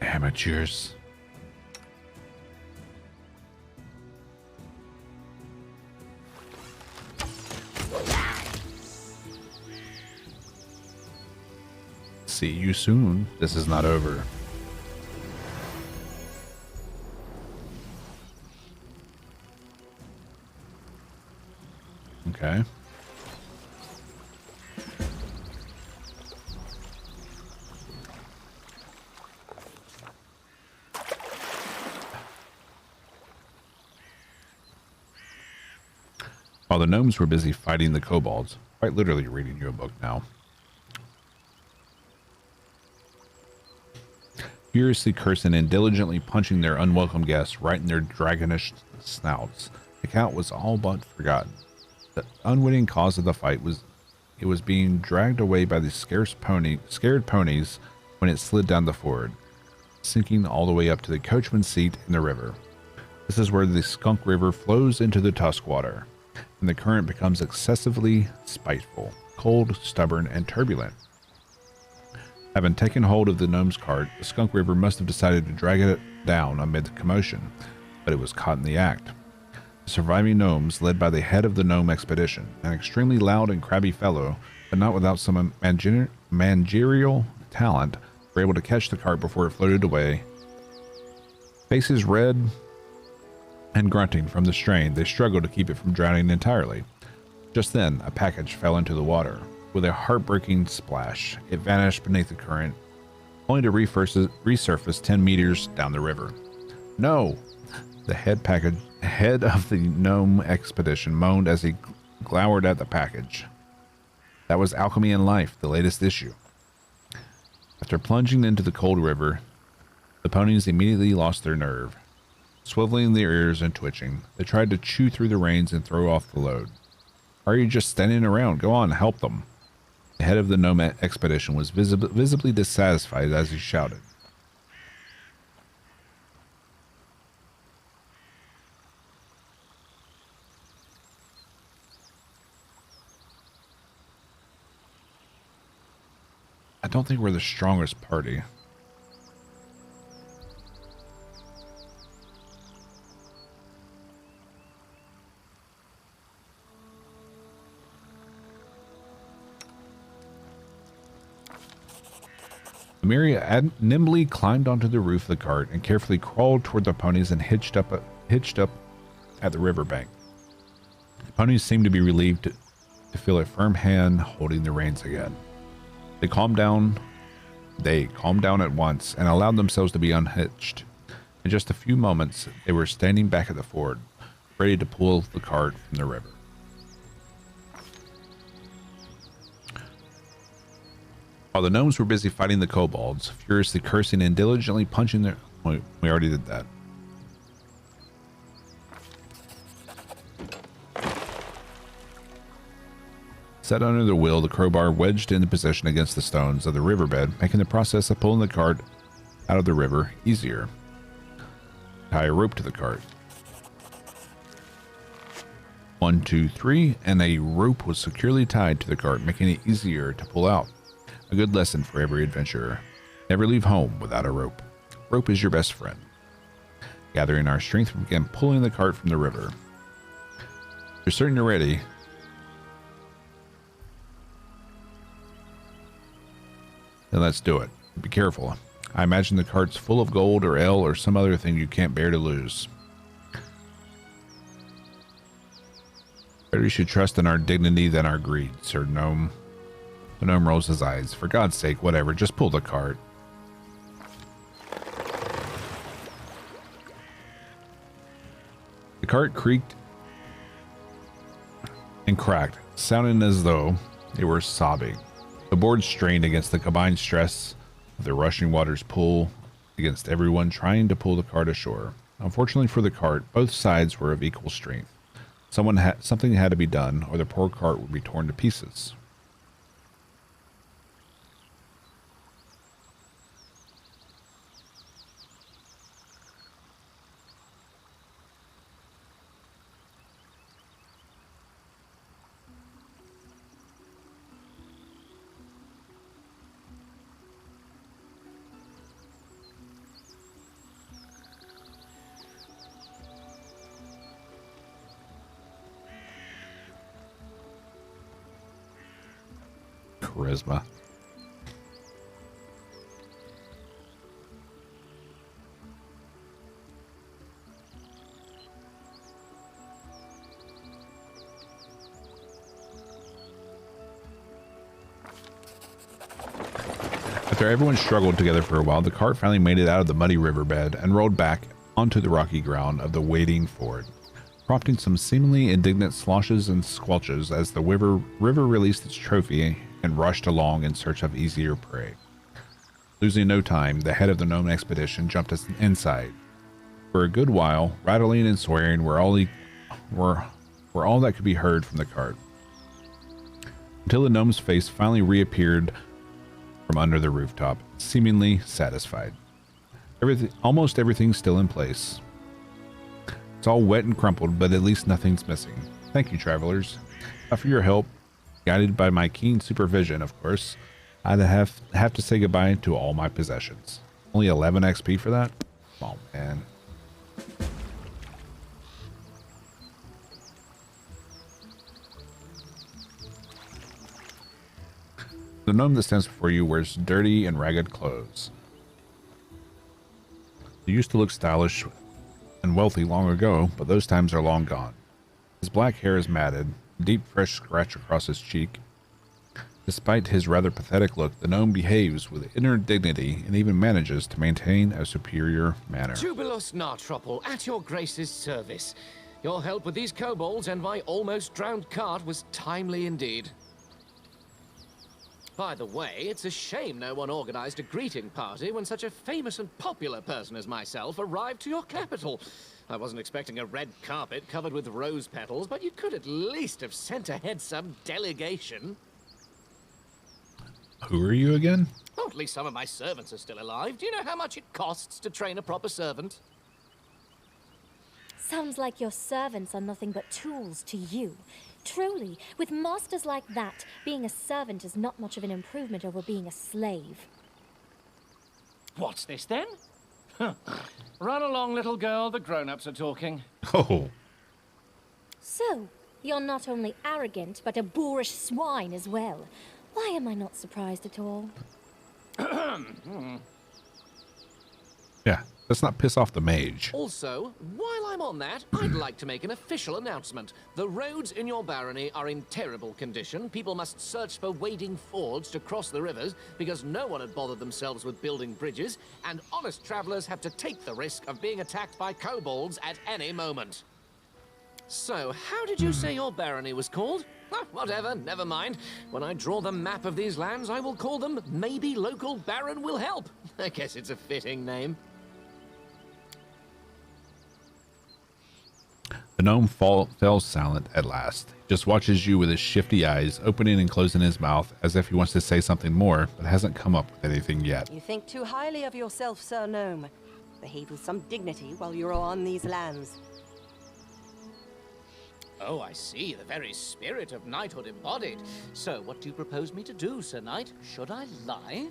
Amateurs. See you soon. This is not over. Okay. While the gnomes were busy fighting the kobolds, quite literally reading you a book now, furiously cursing and diligently punching their unwelcome guests right in their dragonish snouts, the count was all but forgotten. The unwitting cause of the fight was it was being dragged away by the scared ponies when it slid down the ford, sinking all the way up to the coachman's seat in the river. This is where the Skunk River flows into the Tuskwater, and the current becomes excessively spiteful, cold, stubborn, and turbulent. Having taken hold of the gnome's cart, the Skunk River must have decided to drag it down amid the commotion, but it was caught in the act. The surviving gnomes, led by the head of the gnome expedition, an extremely loud and crabby fellow, but not without some managerial talent, were able to catch the cart before it floated away. Faces red and grunting from the strain, they struggled to keep it from drowning entirely. Just then, a package fell into the water. With a heartbreaking splash, it vanished beneath the current, only to resurface 10 meters down the river. No! The head of the gnome expedition moaned as he glowered at the package. That was Alchemy and Life, the latest issue. After plunging into the cold river, the ponies immediately lost their nerve. Swiveling their ears and twitching, they tried to chew through the reins and throw off the load. Why are you just standing around? Go on, help them. The head of the gnome expedition was visibly dissatisfied as he shouted. I don't think we're the strongest party. Amelia nimbly climbed onto the roof of the cart and carefully crawled toward the ponies and hitched up at the riverbank. The ponies seemed to be relieved to feel a firm hand holding the reins again. They calmed down at once and allowed themselves to be unhitched. In just a few moments, they were standing back at the ford, ready to pull the cart from the river. While the gnomes were busy fighting the kobolds, furiously cursing and diligently punching their... We already did that. Set under the wheel, the crowbar wedged into position against the stones of the riverbed, making the process of pulling the cart out of the river easier. Tie a rope to the cart. 1, 2, 3, and a rope was securely tied to the cart, making it easier to pull out. A good lesson for every adventurer. Never leave home without a rope. Rope is your best friend. Gathering our strength, we began pulling the cart from the river. You're certain you're ready. Then let's do it. Be careful. I imagine the cart's full of gold or ale or some other thing you can't bear to lose. Better you should trust in our dignity than our greed, Sir Gnome. The gnome rolls his eyes. For God's sake, whatever, just pull the cart. The cart creaked and cracked, sounding as though they were sobbing. The board strained against the combined stress of the rushing water's pull against everyone trying to pull the cart ashore. Unfortunately for the cart, both sides were of equal strength. Something had to be done, or the poor cart would be torn to pieces. Charisma. After everyone struggled together for a while, the cart finally made it out of the muddy riverbed and rolled back onto the rocky ground of the waiting ford, prompting some seemingly indignant sloshes and squelches as the river released its trophy and rushed along in search of easier prey. Losing no time, the head of the gnome expedition jumped us inside. For a good while, rattling and swearing were all that could be heard from the cart, until the gnome's face finally reappeared from under the rooftop, seemingly satisfied. Almost everything's still in place. It's all wet and crumpled, but at least nothing's missing. Thank you, travelers. For your help, guided by my keen supervision, of course, I'd have to say goodbye to all my possessions. Only 11 XP for that? Oh, man. The gnome that stands before you wears dirty and ragged clothes. He used to look stylish and wealthy long ago, but those times are long gone. His black hair is matted, a deep fresh scratch across his cheek. Despite his rather pathetic look, the gnome behaves with inner dignity and even manages to maintain a superior manner. Jubilus Nartropple, at your grace's service. Your help with these kobolds and my almost drowned cart was timely indeed. By the way, it's a shame no one organized a greeting party when such a famous and popular person as myself arrived to your capital. I wasn't expecting a red carpet covered with rose petals, but you could at least have sent ahead some delegation. Who are you again? Oh, at least some of my servants are still alive. Do you know how much it costs to train a proper servant? Sounds like your servants are nothing but tools to you. Truly, with masters like that, being a servant is not much of an improvement over being a slave. What's this then? Run along, little girl. The grown-ups are talking. Oh. So, you're not only arrogant, but a boorish swine as well. Why am I not surprised at all? Yeah, Let's not piss off the mage. Also, while I'm on that, I'd like to make an official announcement. The roads in your barony are in terrible condition. People must search for wading fords to cross the rivers because no one had bothered themselves with building bridges, and honest travelers have to take the risk of being attacked by kobolds at any moment. So, how did you say your barony was called? Whatever, never mind. When I draw the map of these lands, I will call them Maybe Local Baron Will Help. I guess it's a fitting name. The gnome fell silent at last. He just watches you with his shifty eyes, opening and closing his mouth as if he wants to say something more, but hasn't come up with anything yet. You think too highly of yourself, Sir Gnome. Behave with some dignity while you're on these lands. Oh, I see. The very spirit of knighthood embodied. So, what do you propose me to do, Sir Knight? Should I lie?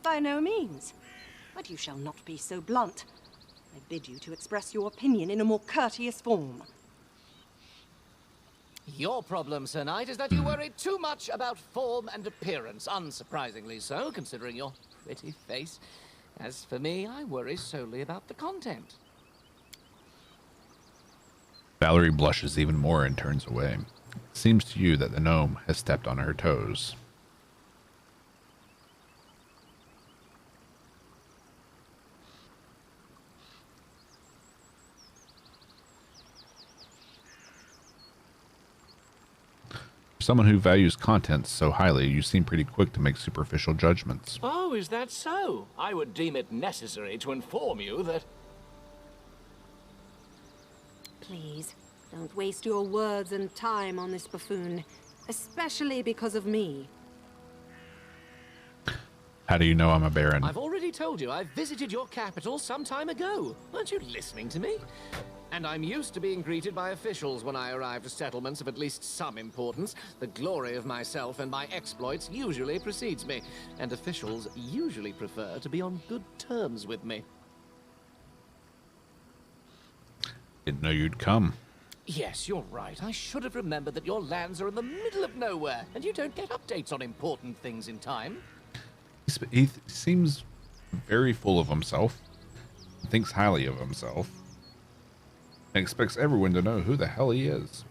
By no means. But you shall not be so blunt. I bid you to express your opinion in a more courteous form. Your problem, Sir Knight, is that you worry too much about form and appearance. Unsurprisingly so, considering your pretty face. As for me, I worry solely about the content. Valerie blushes even more and turns away. It seems to you that the gnome has stepped on her toes. For someone who values content so highly, you seem pretty quick to make superficial judgments. Oh, is that so? I would deem it necessary to inform you that... Please, don't waste your words and time on this buffoon, especially because of me. How do you know I'm a baron? I've already told you I visited your capital some time ago. Weren't you listening to me? And I'm used to being greeted by officials when I arrive to settlements of at least some importance. The glory of myself and my exploits usually precedes me, and officials usually prefer to be on good terms with me. Didn't know you'd come. Yes, you're right. I should have remembered that your lands are in the middle of nowhere, and you don't get updates on important things in time. He seems very full of himself, thinks highly of himself, and expects everyone to know who the hell he is.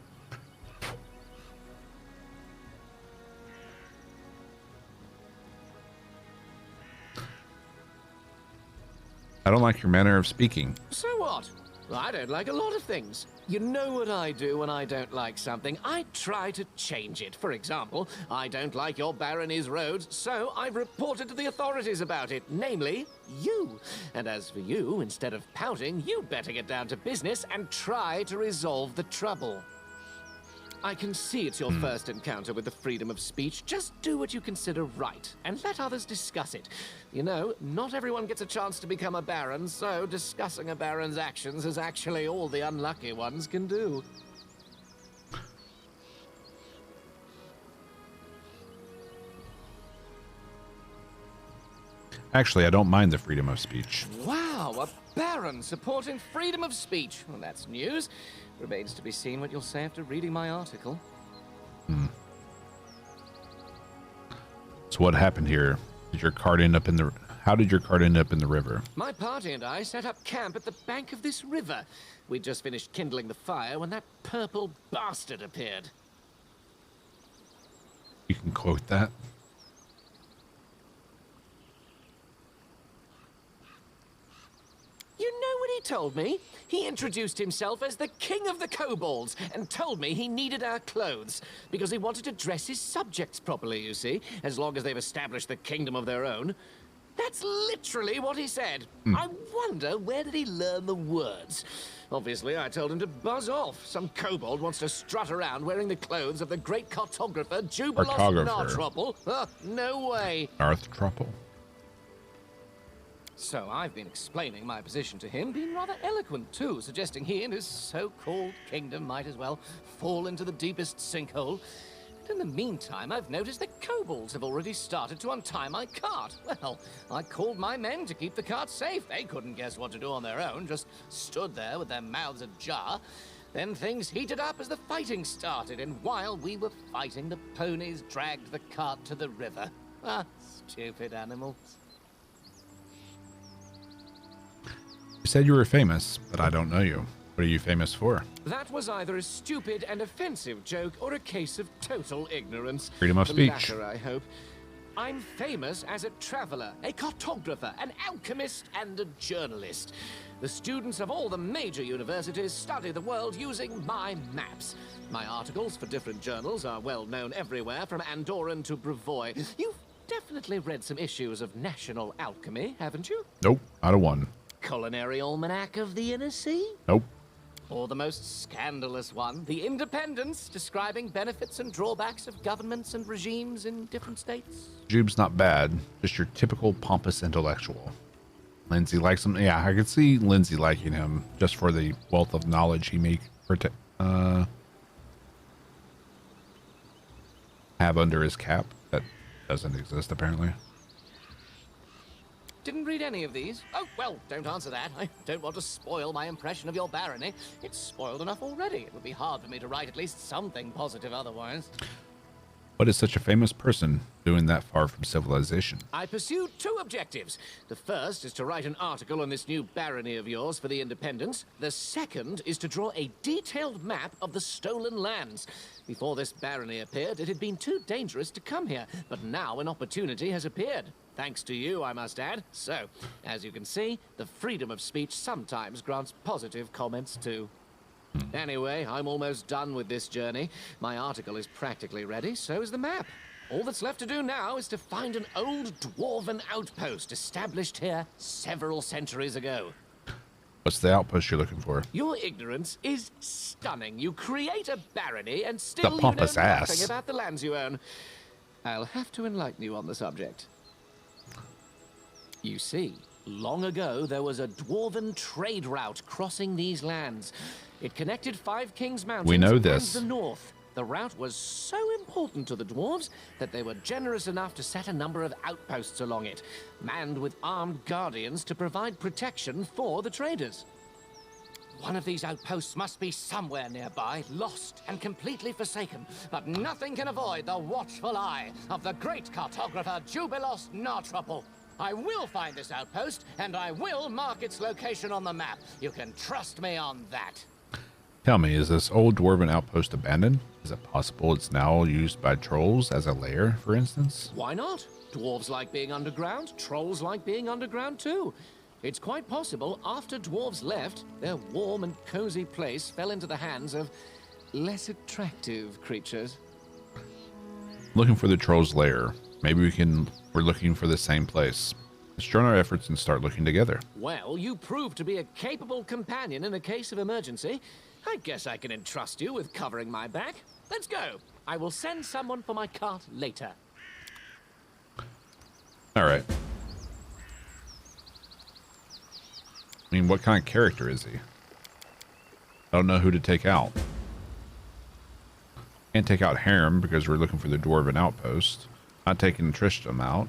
I don't like your manner of speaking. So what? I don't like a lot of things. You know what I do when I don't like something? I try to change it. For example, I don't like your barony's roads, so I've reported to the authorities about it, namely, you. And as for you, instead of pouting, you better get down to business and try to resolve the trouble. I can see it's your first encounter with the freedom of speech. Just do what you consider right, and let others discuss it. You know, not everyone gets a chance to become a baron, so discussing a baron's actions is actually all the unlucky ones can do. Actually, I don't mind the freedom of speech. Wow, a baron supporting freedom of speech. Well, that's news. Remains to be seen what you'll say after reading my article. So what happened here? Did your cart end up in the... How did your cart end up in the river? My party and I set up camp at the bank of this river. We'd just finished kindling the fire when that purple bastard appeared. You can quote that. You know what he told me? He introduced himself as the King of the Kobolds and told me he needed our clothes because he wanted to dress his subjects properly, you see, as long as they've established the kingdom of their own. That's literally what he said. I wonder, where did he learn the words? Obviously, I told him to buzz off. Some kobold wants to strut around wearing the clothes of the great cartographer Jubilos Nartropple. No way. Nartropple? So I've been explaining my position to him, being rather eloquent too, suggesting he and his so-called kingdom might as well fall into the deepest sinkhole. But in the meantime, I've noticed that kobolds have already started to untie my cart. Well, I called my men to keep the cart safe. They couldn't guess what to do on their own, just stood there with their mouths ajar. Then things heated up as the fighting started, and while we were fighting, the ponies dragged the cart to the river. Ah, stupid animals. You said you were famous, but I don't know you. What are you famous for? That was either a stupid and offensive joke or a case of total ignorance. Freedom of The speech. latter, I hope. I'm famous as a traveler, a cartographer, an alchemist, and a journalist. The students of all the major universities study the world using my maps. My articles for different journals are well known everywhere, from Andorran to Brevoy. You've definitely read some issues of National Alchemy, haven't you? Nope, not a one. Culinary Almanac of the Inner Sea? Nope. Or the most scandalous one, The Independence, describing benefits and drawbacks of governments and regimes in different states? Jube's not bad, just your typical pompous intellectual. Lindsay likes him. Yeah, I could see Lindsay liking him just for the wealth of knowledge he may have under his cap. That doesn't exist, apparently. Didn't read any of these. Oh, well, don't answer that. I don't want to spoil my impression of your barony. It's spoiled enough already. It would be hard for me to write at least something positive otherwise. What is such a famous person doing that far from civilization? I pursue two objectives. The first is to write an article on this new barony of yours for the Independence. The second is to draw a detailed map of the stolen lands. Before this barony appeared, it had been too dangerous to come here, but now an opportunity has appeared. Thanks to you, I must add. So, as you can see, the freedom of speech sometimes grants positive comments too. Anyway, I'm almost done with this journey. My article is practically ready, so is the map. All that's left to do now is to find an old dwarven outpost established here several centuries ago. What's the outpost you're looking for? Your ignorance is stunning. You create a barony and The still you know pompous ass. nothing about the lands you own. I'll have to enlighten you on the subject. You see, long ago there was a dwarven trade route crossing these lands. It connected Five Kings Mountains We know this. and the north. The route was so important to the dwarves that they were generous enough to set a number of outposts along it, manned with armed guardians to provide protection for the traders. One of these outposts must be somewhere nearby, lost and completely forsaken, but nothing can avoid the watchful eye of the great cartographer Jubilos Nartrupple. I will find this outpost, and I will mark its location on the map. You can trust me on that. Tell me, is this old dwarven outpost abandoned? Is it possible it's now used by trolls as a lair, for instance? Why not? Dwarves like being underground, trolls like being underground too. It's quite possible after dwarves left, their warm and cozy place fell into the hands of less attractive creatures. Looking for the troll's lair. Maybe we're looking for the same place. Let's join our efforts and start looking together. Well, you proved to be a capable companion in a case of emergency. I guess I can entrust you with covering my back. Let's go. I will send someone for my cart later. All right. I mean, what kind of character is he? I don't know who to take out. Can't take out Harem because we're looking for the dwarven outpost. Not taking Tristram out.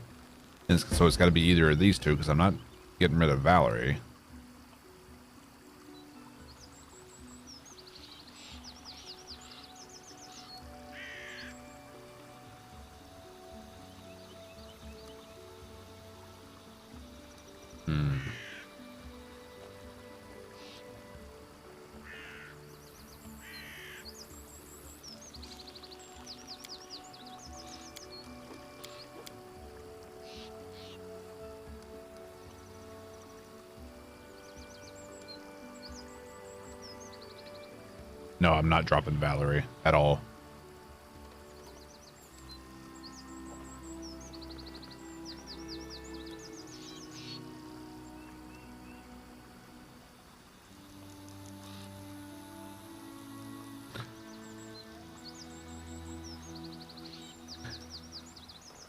And so it's got to be either of these two because I'm not getting rid of Valerie. No, I'm not dropping Valerie at all.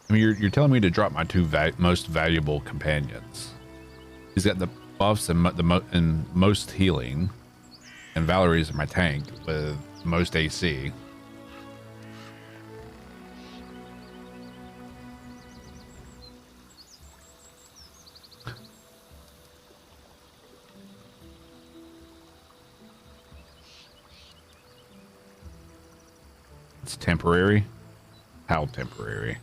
I mean, you're telling me to drop my two most valuable companions. He's got the buffs and and most healing. And Valerie's my tank with most AC. It's temporary. How temporary?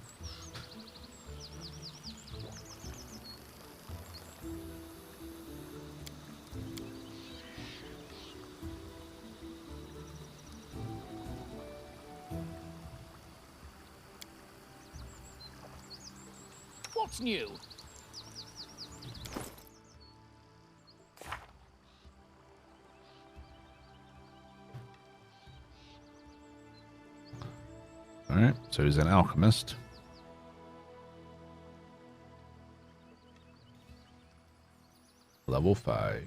What's new? All right, so he's an alchemist. Level 5.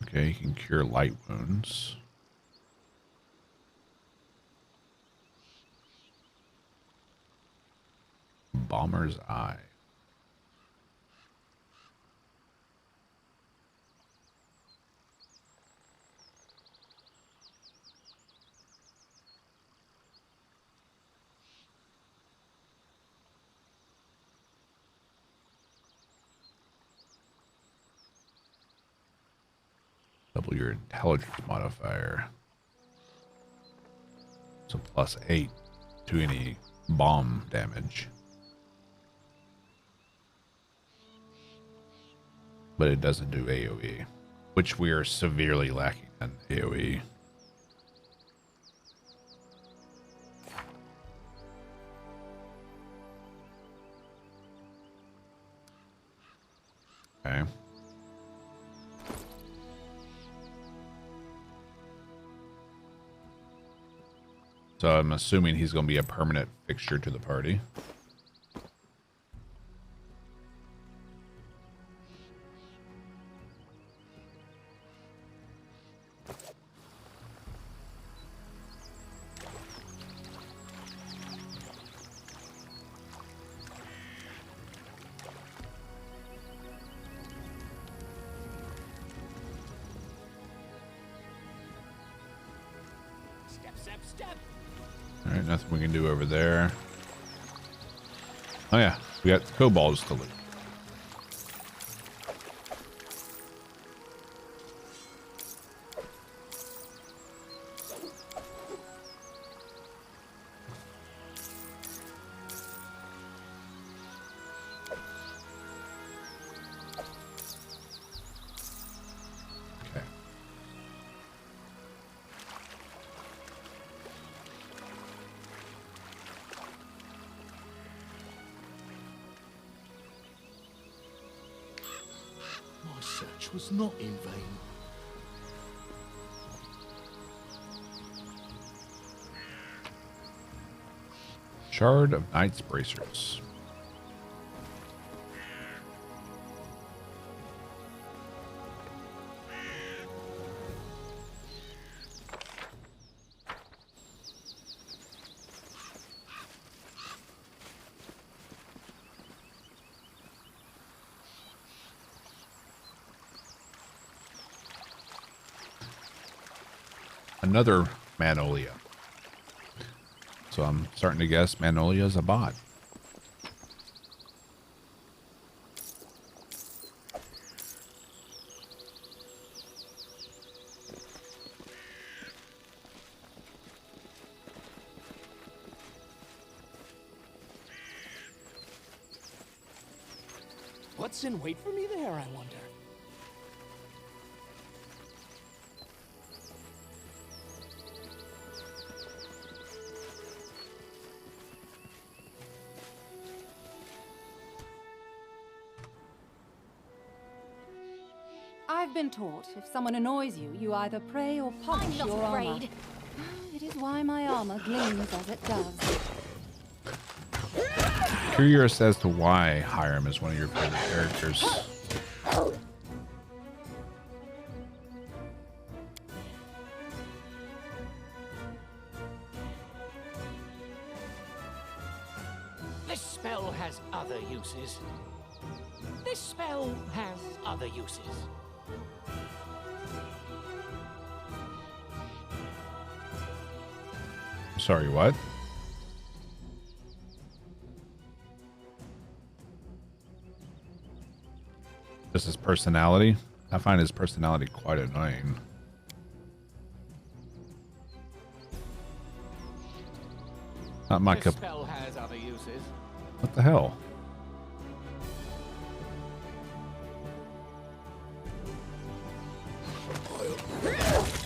Okay, he can cure light wounds. Bomber's Eye. Double your intelligence modifier. So +8 to any bomb damage. But it doesn't do AoE, which we are severely lacking in AoE. Okay. So I'm assuming he's going to be a permanent fixture to the party. All right, nothing we can do over there. Oh yeah, we got kobolds to loot. Okay. My search was not in vain. Shard of Knight's Bracers. Another Magnolia. So I'm starting to guess Magnolia is a bot. What's in wait for me there, I wonder? I've been taught if someone annoys you, you either pray or polish I'm your not armor. afraid. It is why my armor gleams as it does. Curious as to why Hiram is one of your favorite characters. This spell has other uses. This spell has other uses. Sorry, what? Just his personality? I find his personality quite annoying. Not my This cup. spell has other uses. What the hell?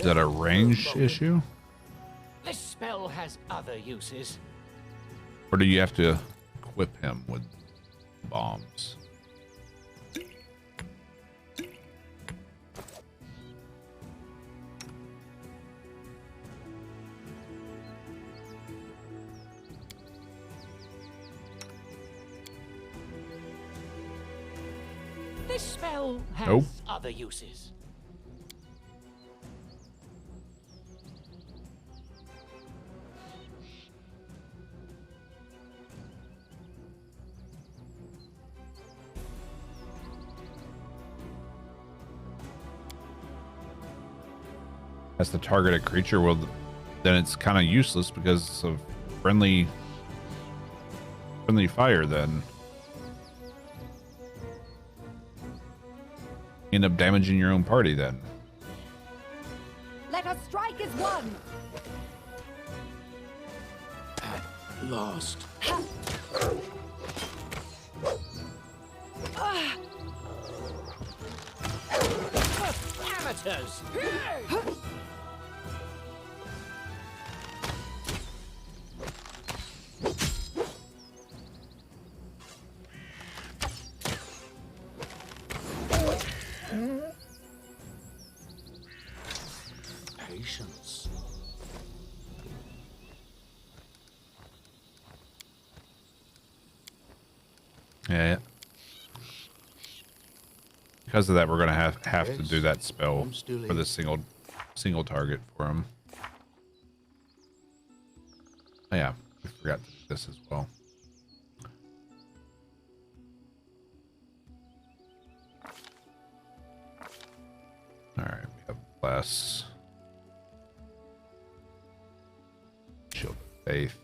Is that a range issue? This spell has other uses. Or do you have to equip him with bombs? This spell has Nope. other uses. As the targeted creature, well, then it's kind of useless because of friendly fire. Then end up damaging your own party. Then Let us strike as one. At last. Amateurs! Patience. yeah. Because of that, we're gonna have to do that spell I'm still for the here. single target for him. Oh, yeah, we forgot to do this as well. All right, we have bless, shield of faith,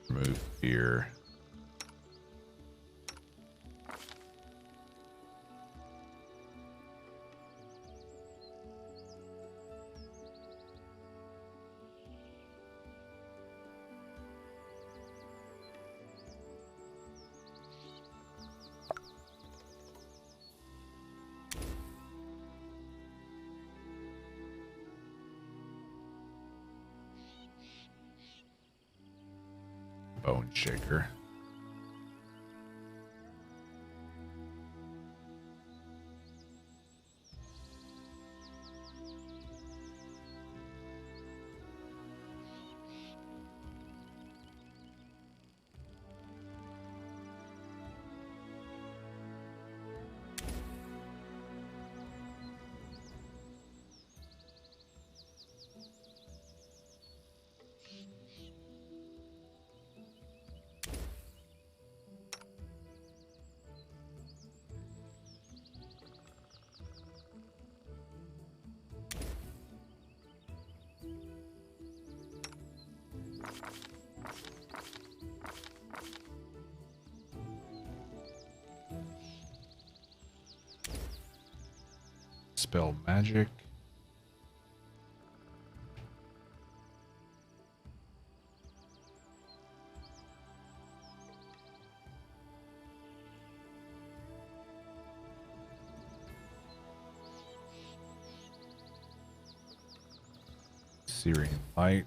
remove fear. Bone shaker. Spell magic. Syrian light.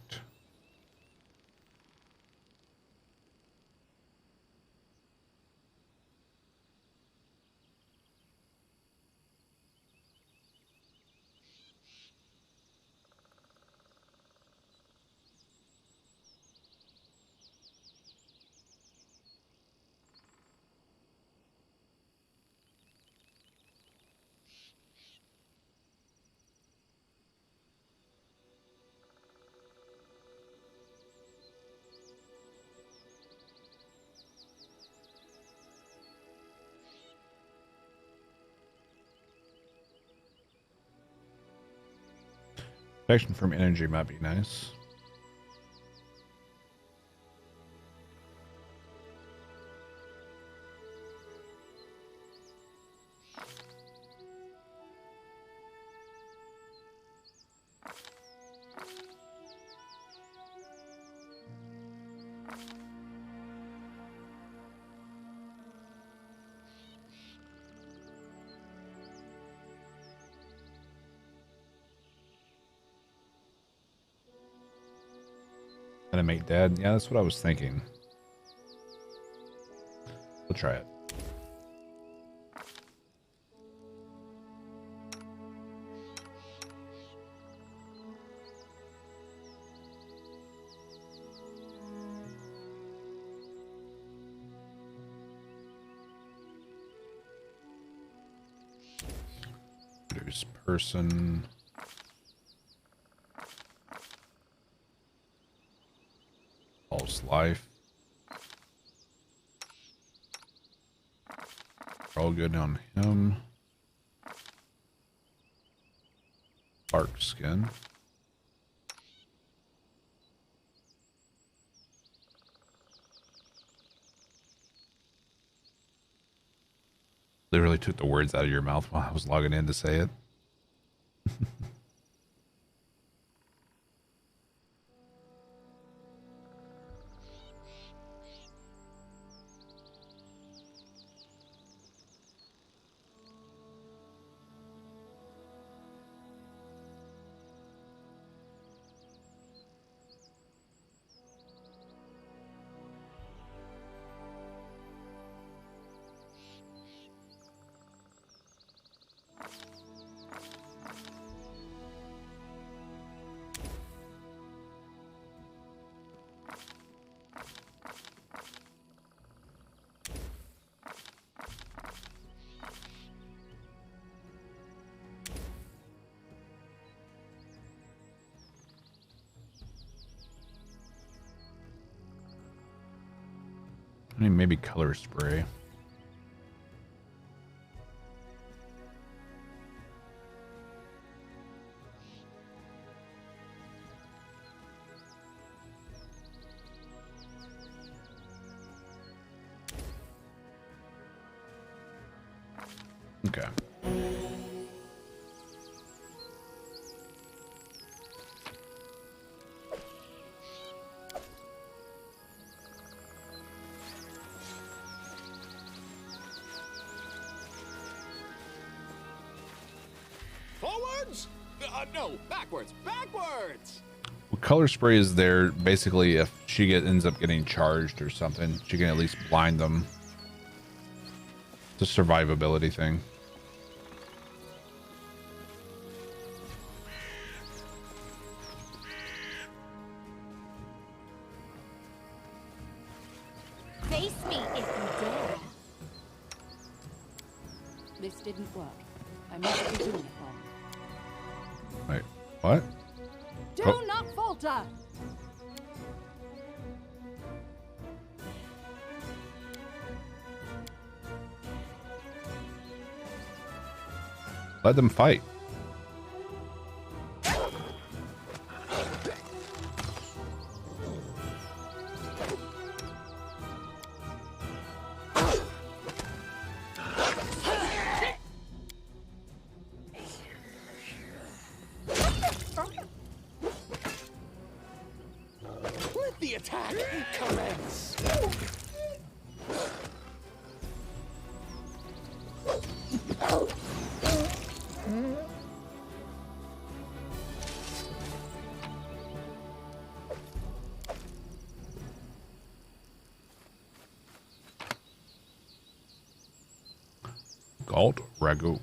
Protection from energy might be nice. Animate dead. Yeah, that's what I was thinking. We'll try it. Produce person. False life. All good on him. Bark skin. Literally took the words out of your mouth while I was logging in to say it. I mean, maybe color spray. Okay. Forwards? No, backwards, backwards! Well, color spray is there basically if she ends up getting charged or something. She can at least blind them. It's a survivability thing. Face me if you dare. This didn't work. I must be doing it wrong. Wait, what? Do Oh. not falter! Let them fight. Let the attack commence! Galt ragu.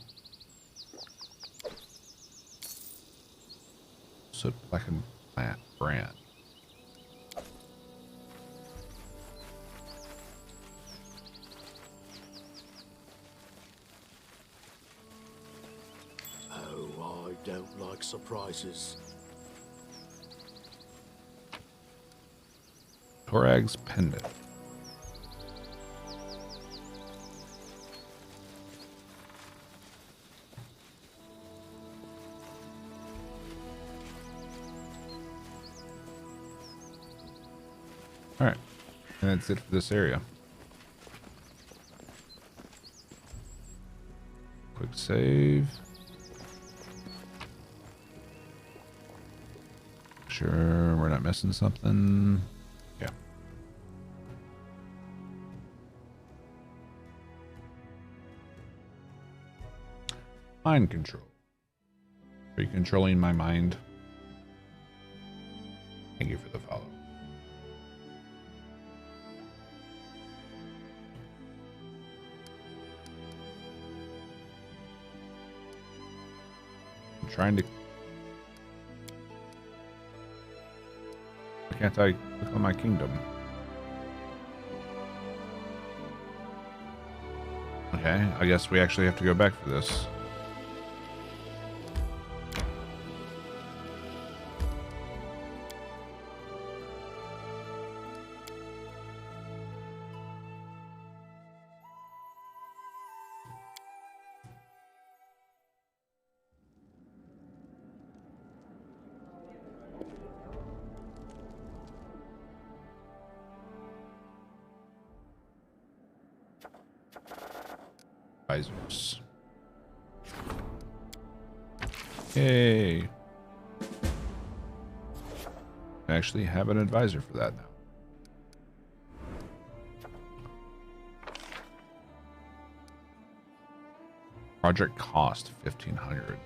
Soot blackened plant brand. Oh, I don't like surprises. Torag's pendant. All right, and that's it for this area. Quick save. Sure, we're not missing something. Yeah. Mind control. Are you controlling my mind? Thank you for the follow. trying to... Why can't I click on my kingdom? Okay, I guess we actually have to go back for this. Advisors. Yay. I actually have an advisor for that now. Project cost 1,500.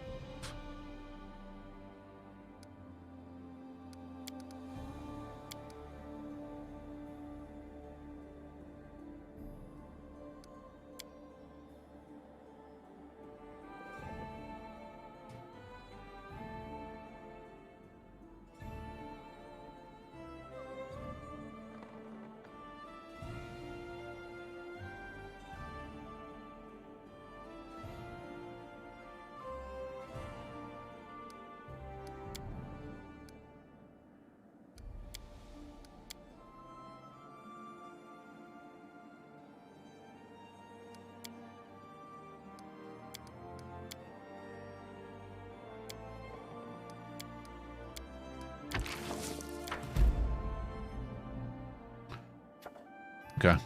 Okay.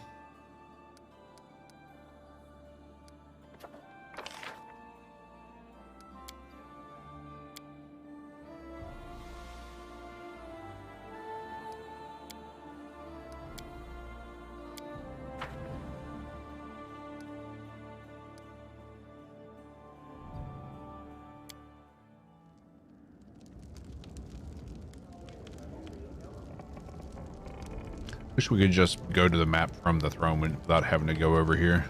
Wish we could just go to the map from the throne without having to go over here.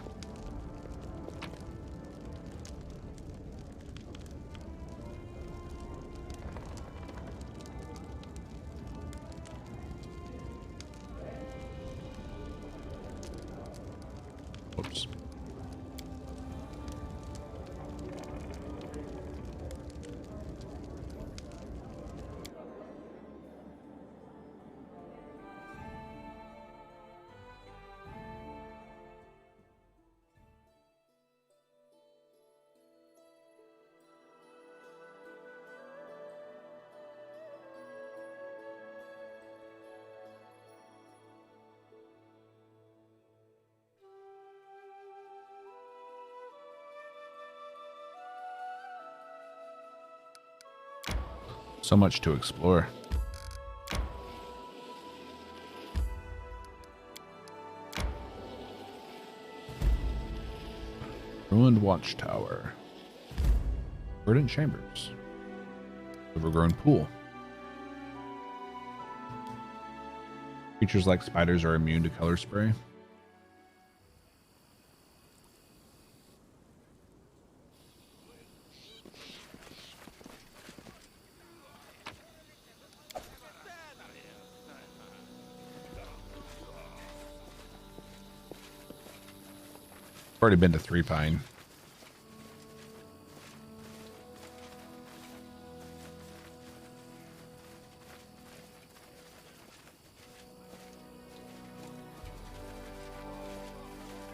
Oops. So much to explore. Ruined watchtower. Verdant chambers. Overgrown pool. Creatures like spiders are immune to color spray. Already been to Three Pine.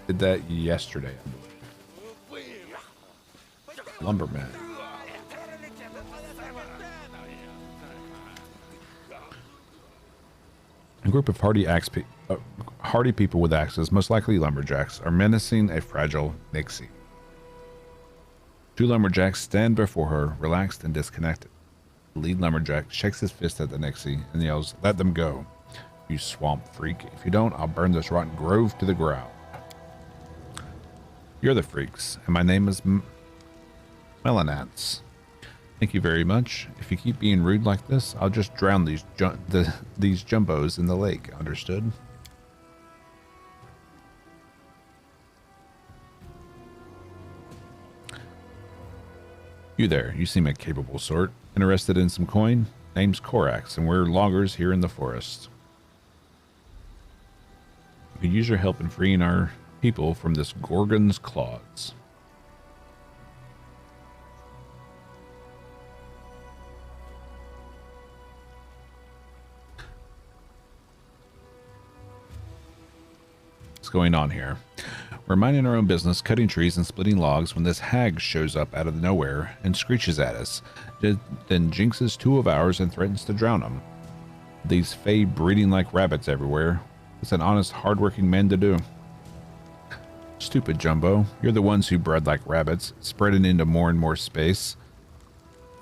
Did that yesterday, I believe. Lumberman. A group of hardy people with axes, most likely lumberjacks, are menacing a fragile Nixie. Two lumberjacks stand before her, relaxed and disconnected. The lead lumberjack shakes his fist at the Nixie and yells, "Let them go, you swamp freak. If you don't, I'll burn this rotten grove to the ground." You're the freaks, and my name is Melanance. Thank you very much. If you keep being rude like this, I'll just drown these jumbos in the lake. Understood? You there, you seem a capable sort. Interested in some coin? Name's Korax, and we're loggers here in the forest. We could use your help in freeing our people from this Gorgon's claws. What's going on here? We're minding our own business, cutting trees and splitting logs when this hag shows up out of nowhere and screeches at us, then jinxes two of ours and threatens to drown them. These fae breeding like rabbits everywhere. It's an honest, hard-working man to do. Stupid Jumbo, you're the ones who bred like rabbits, spreading into more and more space.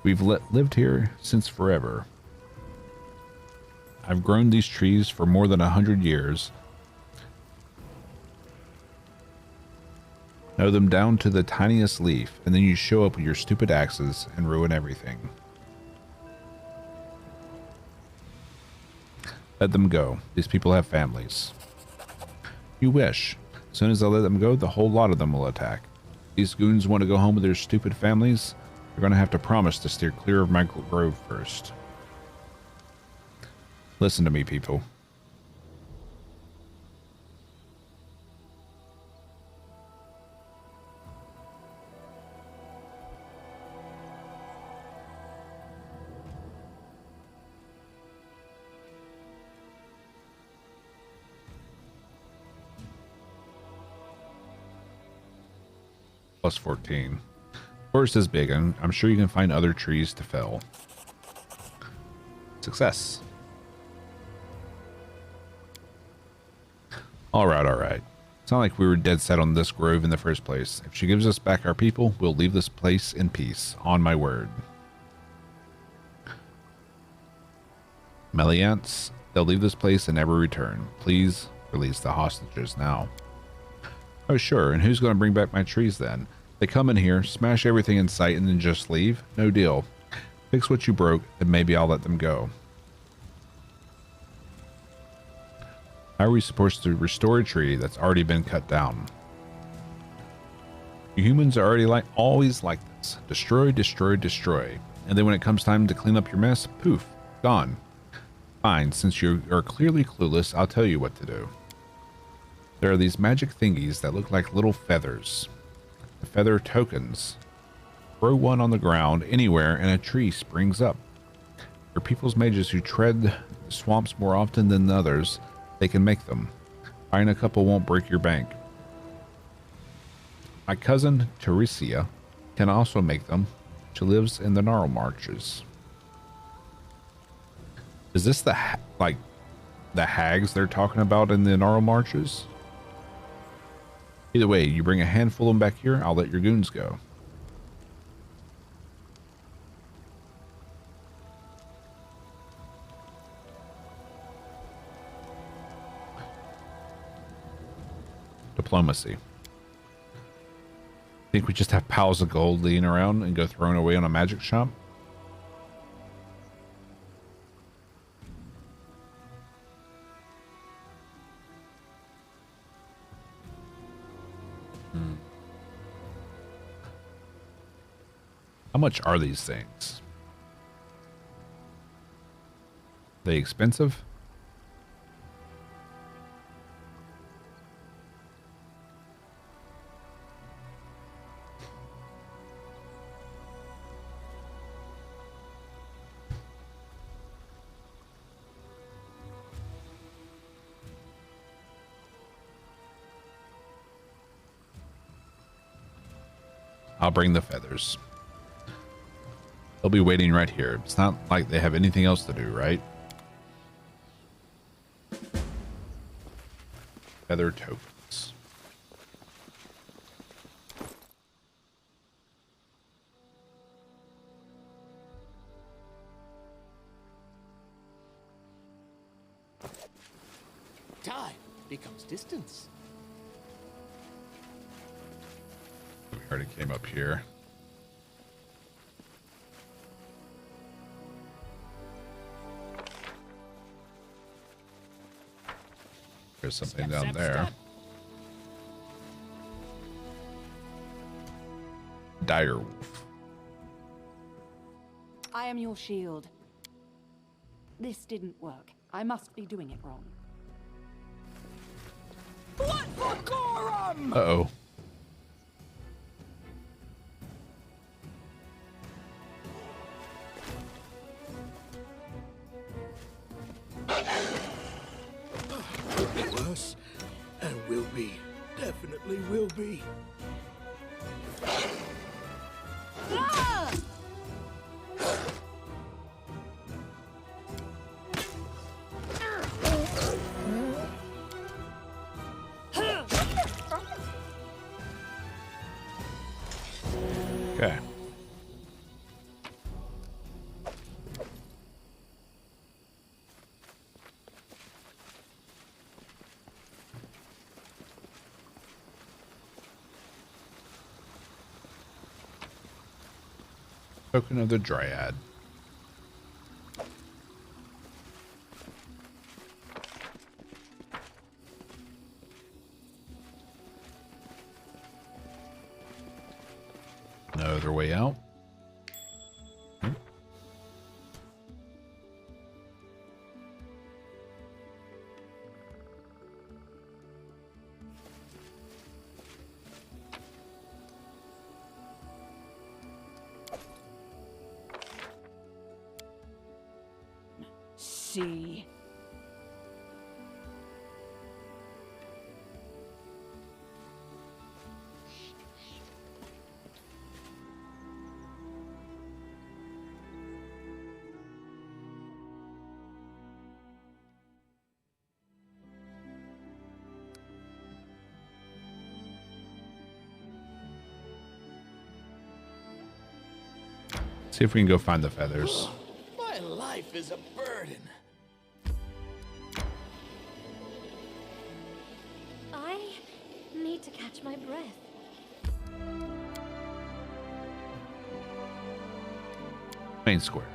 We've lived here since forever. I've grown these trees for more than 100 years. Know them down to the tiniest leaf, and then you show up with your stupid axes and ruin everything. Let them go. These people have families. You wish. As soon as I let them go, the whole lot of them will attack. These goons want to go home with their stupid families. You're going to have to promise to steer clear of my grove first. Listen to me, people. Plus 14. Forest is big, and I'm sure you can find other trees to fell. Success. Alright. It's not like we were dead set on this grove in the first place. If she gives us back our people, we'll leave this place in peace. On my word. Meliance, they'll leave this place and never return. Please release the hostages now. Oh sure, and who's going to bring back my trees then? They come in here, smash everything in sight, and then just leave? No deal. Fix what you broke, and maybe I'll let them go. How are we supposed to restore a tree that's already been cut down? You humans are already always like this. Destroy, destroy, destroy. And then when it comes time to clean up your mess, poof, gone. Fine, since you are clearly clueless, I'll tell you what to do. There are these magic thingies that look like little feathers. The feather tokens. Throw one on the ground anywhere and a tree springs up. For people's mages who tread swamps more often than others, they can make them. Buying a couple won't break your bank. My cousin Teresia can also make them. She lives in the Gnarl Marches. Is this the hags they're talking about in the Gnarl Marches? Either way, you bring a handful of them back here, I'll let your goons go. Diplomacy. Think we just have piles of gold laying around and go throwing away on a magic shop? How much are these things? Are they expensive? I'll bring the feathers. They'll be waiting right here. It's not like they have anything else to do, right? Feather tokens. Time becomes distance. We already came up here. There's something down there. Dire wolf. am your shield. This didn't work. I must be doing it wrong. What for Gorum? Uh-oh. Could be worse, and will be. Definitely will be. Ah! Okay. Token of the Dryad. No other way out. See. See if we can go find the feathers. My life is a burden. I need to catch my breath. Main square.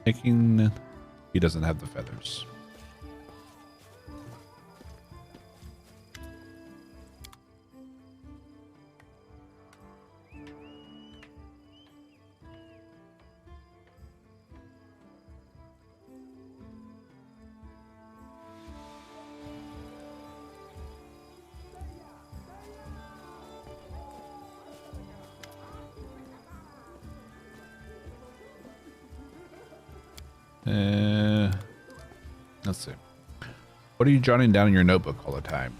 Thinking he doesn't have the feathers. Let's see. What are you jotting down in your notebook all the time?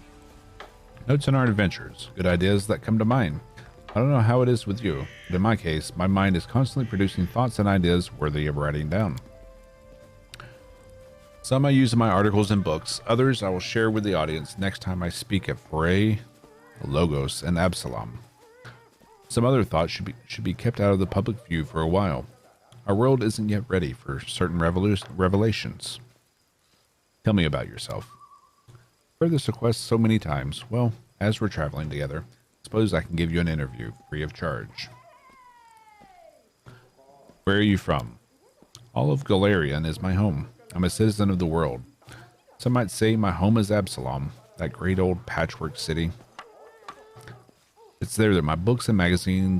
Notes on our adventures, good ideas that come to mind. I don't know how it is with you, but in my case, my mind is constantly producing thoughts and ideas worthy of writing down. Some I use in my articles and books, others I will share with the audience next time I speak at Foray, Logos, and Absalom. Some other thoughts should be kept out of the public view for a while. Our world isn't yet ready for certain revelations. Tell me about yourself. I've heard this request so many times. Well, as we're traveling together, suppose I can give you an interview, free of charge. Where are you from? All of Galarian is my home. I'm a citizen of the world. Some might say my home is Absalom, that great old patchwork city. It's there that my books and magazine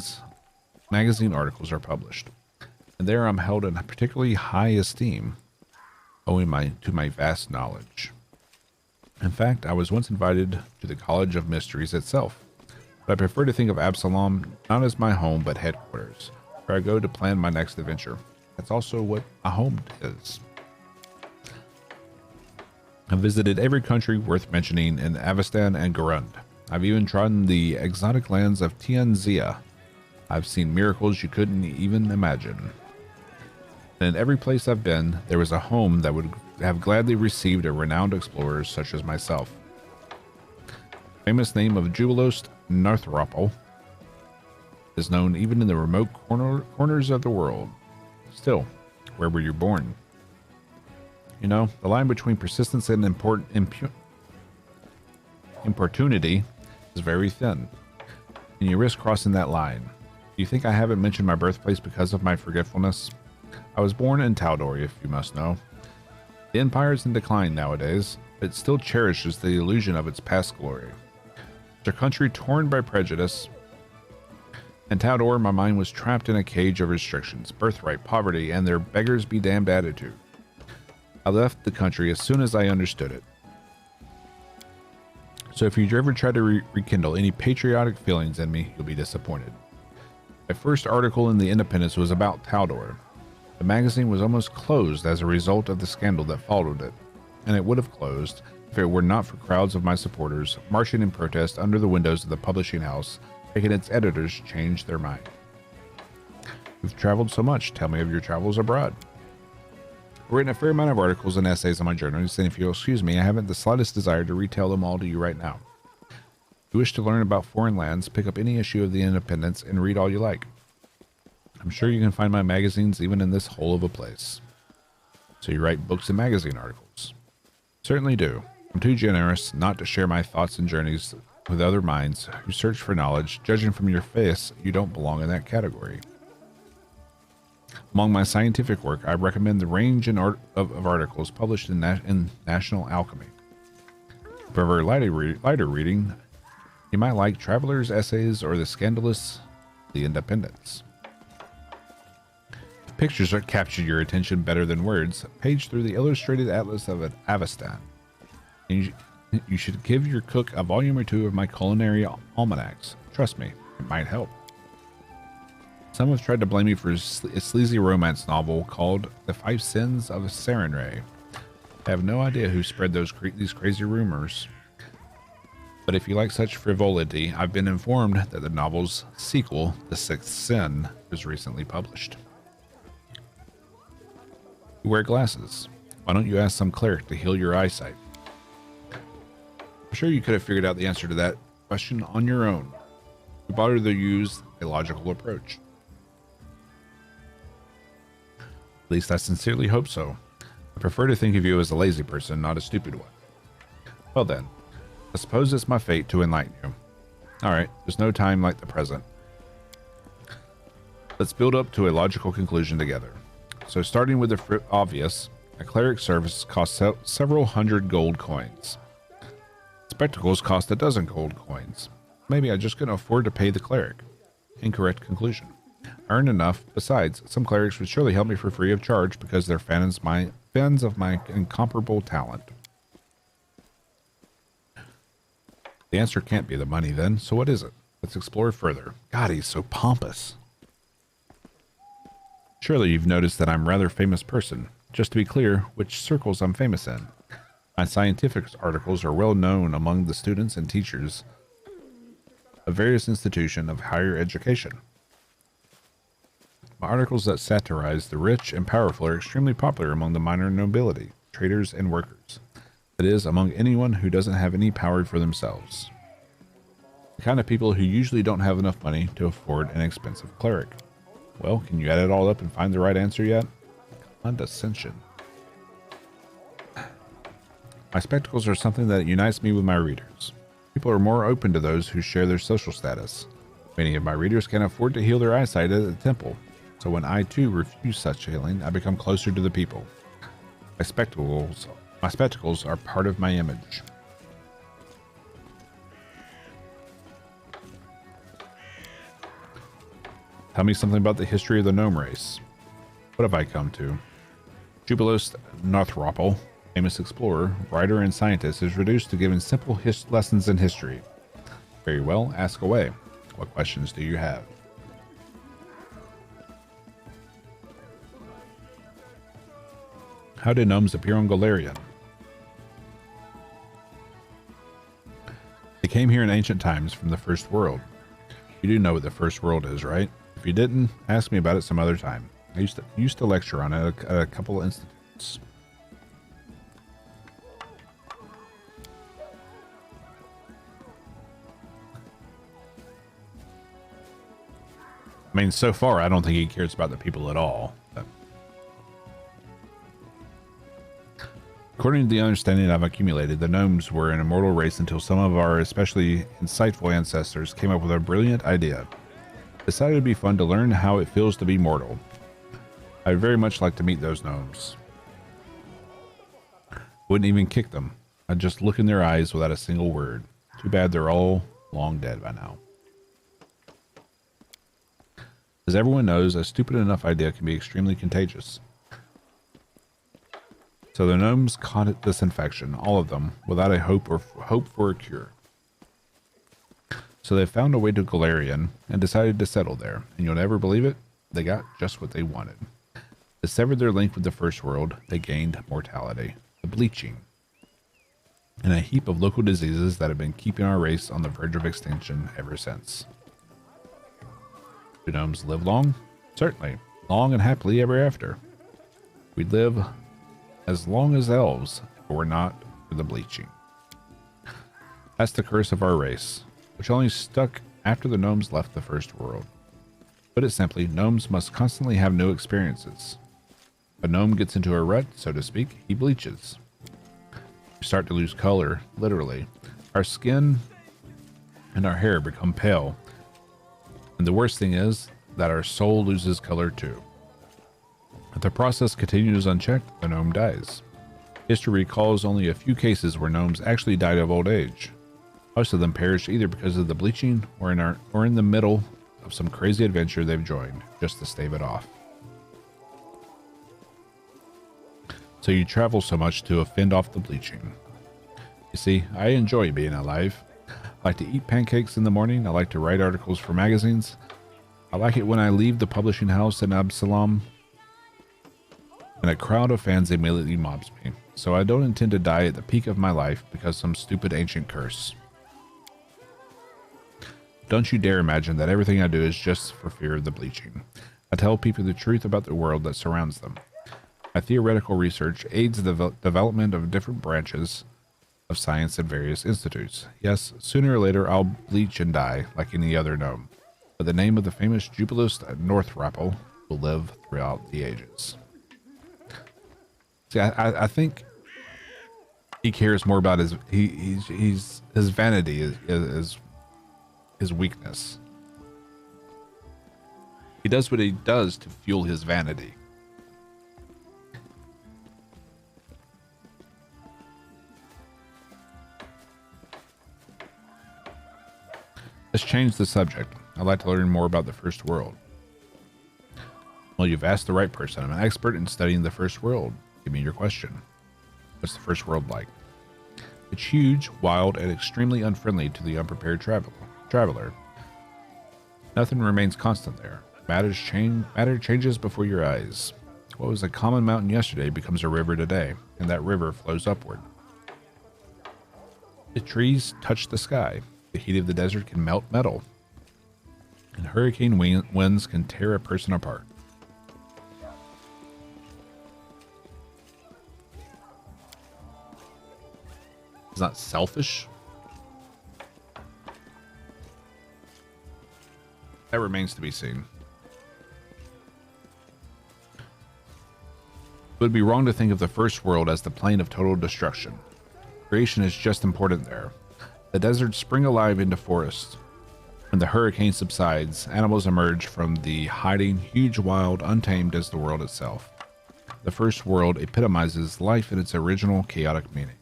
articles are published. And there I'm held in particularly high esteem, owing to my vast knowledge. In fact, I was once invited to the College of Mysteries itself, but I prefer to think of Absalom not as my home but headquarters, where I go to plan my next adventure. That's also what a home is. I've visited every country worth mentioning in Avestan and Garund. I've even trodden the exotic lands of Tianzia. I've seen miracles you couldn't even imagine. And in every place I've been, there was a home that would have gladly received a renowned explorer such as myself. Famous name of Jubilost Northropple is known even in the remote corners of the world. Still, where were you born? You know, the line between persistence and importunity is very thin, and you risk crossing that line. Do you think I haven't mentioned my birthplace because of my forgetfulness? I was born in Taldor, if you must know. The empire is in decline nowadays, but it still cherishes the illusion of its past glory. It's a country torn by prejudice. In Taldor, my mind was trapped in a cage of restrictions, birthright, poverty, and their beggars be damned attitude. I left the country as soon as I understood it. So if you ever try to rekindle any patriotic feelings in me, you'll be disappointed. My first article in the Independence was about Taldor. The magazine was almost closed as a result of the scandal that followed it, and it would have closed if it were not for crowds of my supporters marching in protest under the windows of the publishing house, making its editors change their mind. You've traveled so much. Tell me of your travels abroad. I've written a fair amount of articles and essays on my journeys, and if you'll excuse me, I haven't the slightest desire to retell them all to you right now. If you wish to learn about foreign lands, pick up any issue of the Independence and read all you like. I'm sure you can find my magazines even in this hole of a place. So you write books and magazine articles? Certainly do. I'm too generous not to share my thoughts and journeys with other minds who search for knowledge. Judging from your face, you don't belong in that category. Among my scientific work, I recommend the range of articles published in National Alchemy. If you prefer lighter reading, you might like Traveler's Essays or the scandalous The Independence. If pictures captured your attention better than words, page through the Illustrated Atlas of Avestan. And you should give your cook a volume or two of my culinary almanacs. Trust me, it might help. Some have tried to blame me for a sleazy romance novel called The Five Sins of Sarenrae. I have no idea who spread these crazy rumors. But if you like such frivolity, I've been informed that the novel's sequel, The Sixth Sin, was recently published. You wear glasses. Why don't you ask some cleric to heal your eyesight? I'm sure you could have figured out the answer to that question on your own. You better to use a logical approach. At least I sincerely hope so. I prefer to think of you as a lazy person, not a stupid one. Well then, I suppose it's my fate to enlighten you. Alright, there's no time like the present. Let's build up to a logical conclusion together. So starting with the obvious, a cleric service costs several hundred gold coins. Spectacles cost a dozen gold coins. Maybe I just couldn't afford to pay the cleric. Incorrect conclusion. I earned enough. Besides, some clerics would surely help me for free of charge because they're fans of my incomparable talent. The answer can't be the money then, so what is it? Let's explore further. God, he's so pompous. Surely you've noticed that I'm a rather famous person. Just to be clear, which circles I'm famous in. My scientific articles are well known among the students and teachers of various institutions of higher education. My articles that satirize the rich and powerful are extremely popular among the minor nobility, traders, and workers. That is, among anyone who doesn't have any power for themselves. The kind of people who usually don't have enough money to afford an expensive cleric. Well, can you add it all up and find the right answer yet? Condescension. My spectacles are something that unites me with my readers. People are more open to those who share their social status. Many of my readers can afford to heal their eyesight at the temple, so when I too refuse such healing, I become closer to the people. My spectacles are part of my image. Tell me something about the history of the gnome race. What have I come to? Jubilost Northropple, famous explorer, writer, and scientist, is reduced to giving simple lessons in history. Very well, ask away. What questions do you have? How did gnomes appear on Golarion? They came here in ancient times from the First World. You do know what the First World is, right? If you didn't, ask me about it some other time. I used to lecture on it at a couple of institutes. I mean, so far, I don't think he cares about the people at all. But according to the understanding I've accumulated, the gnomes were an immortal race until some of our especially insightful ancestors came up with a brilliant idea. Decided it'd be fun to learn how it feels to be mortal. I'd very much like to meet those gnomes. Wouldn't even kick them. I'd just look in their eyes without a single word. Too bad they're all long dead by now. As everyone knows, a stupid enough idea can be extremely contagious. So the gnomes caught this infection, all of them, without a hope for a cure. So they found a way to Galarian and decided to settle there. And you'll never believe it, they got just what they wanted. They severed their link with the first world, they gained mortality, the bleaching, and a heap of local diseases that have been keeping our race on the verge of extinction ever since. Do gnomes live long? Certainly. Long and happily ever after. We'd live as long as elves if it were not for the bleaching. That's the curse of our race, which only stuck after the gnomes left the first world. Put it simply, gnomes must constantly have new experiences. If a gnome gets into a rut, so to speak, he bleaches. We start to lose color, literally. Our skin and our hair become pale. And the worst thing is that our soul loses color too. If the process continues unchecked, the gnome dies. History recalls only a few cases where gnomes actually died of old age. Most of them perished either because of the bleaching or in the middle of some crazy adventure they've joined, just to stave it off. So you travel so much to fend off the bleaching. You see, I enjoy being alive. I like to eat pancakes in the morning. I like to write articles for magazines. I like it when I leave the publishing house in Absalom and a crowd of fans immediately mobs me. So I don't intend to die at the peak of my life because of some stupid ancient curse. Don't you dare imagine that everything I do is just for fear of the bleaching. I tell people the truth about the world that surrounds them. My theoretical research aids the development of different branches of science at various institutes. Yes, sooner or later I'll bleach and die like any other gnome, but the name of the famous Jubilist at Northrapple will live throughout the ages. See, I think he cares more about his vanity is his weakness. He does what he does to fuel his vanity. Let's change the subject. I'd like to learn more about the First World. Well, you've asked the right person. I'm an expert in studying the First World. Give me your question. What's the First World like? It's huge, wild, and extremely unfriendly to the unprepared traveler. Nothing remains constant there. Matter changes before your eyes. What was a common mountain yesterday becomes a river today, and that river flows upward. The trees touch the sky. The heat of the desert can melt metal, and hurricane winds can tear a person apart. It's not selfish. That remains to be seen. It would be wrong to think of the First World as the plane of total destruction. Creation is just important there. The deserts spring alive into forests. When the hurricane subsides, animals emerge from the hiding, huge, wild, untamed as the world itself. The First World epitomizes life in its original chaotic meaning.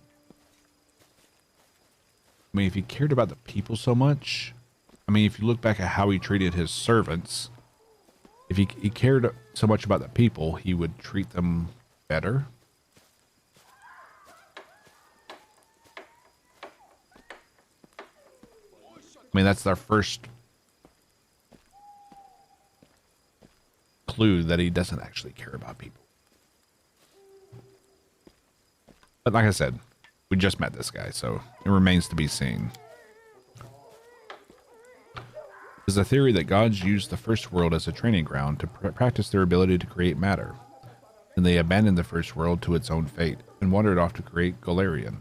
I mean, if he cared about the people so much, I mean, if you look back at how he treated his servants, if he cared so much about the people, he would treat them better. I mean, that's our first clue that he doesn't actually care about people. But like I said, we just met this guy, so it remains to be seen. There's a theory that gods used the first world as a training ground to practice their ability to create matter. Then they abandoned the first world to its own fate and wandered off to create Golarion.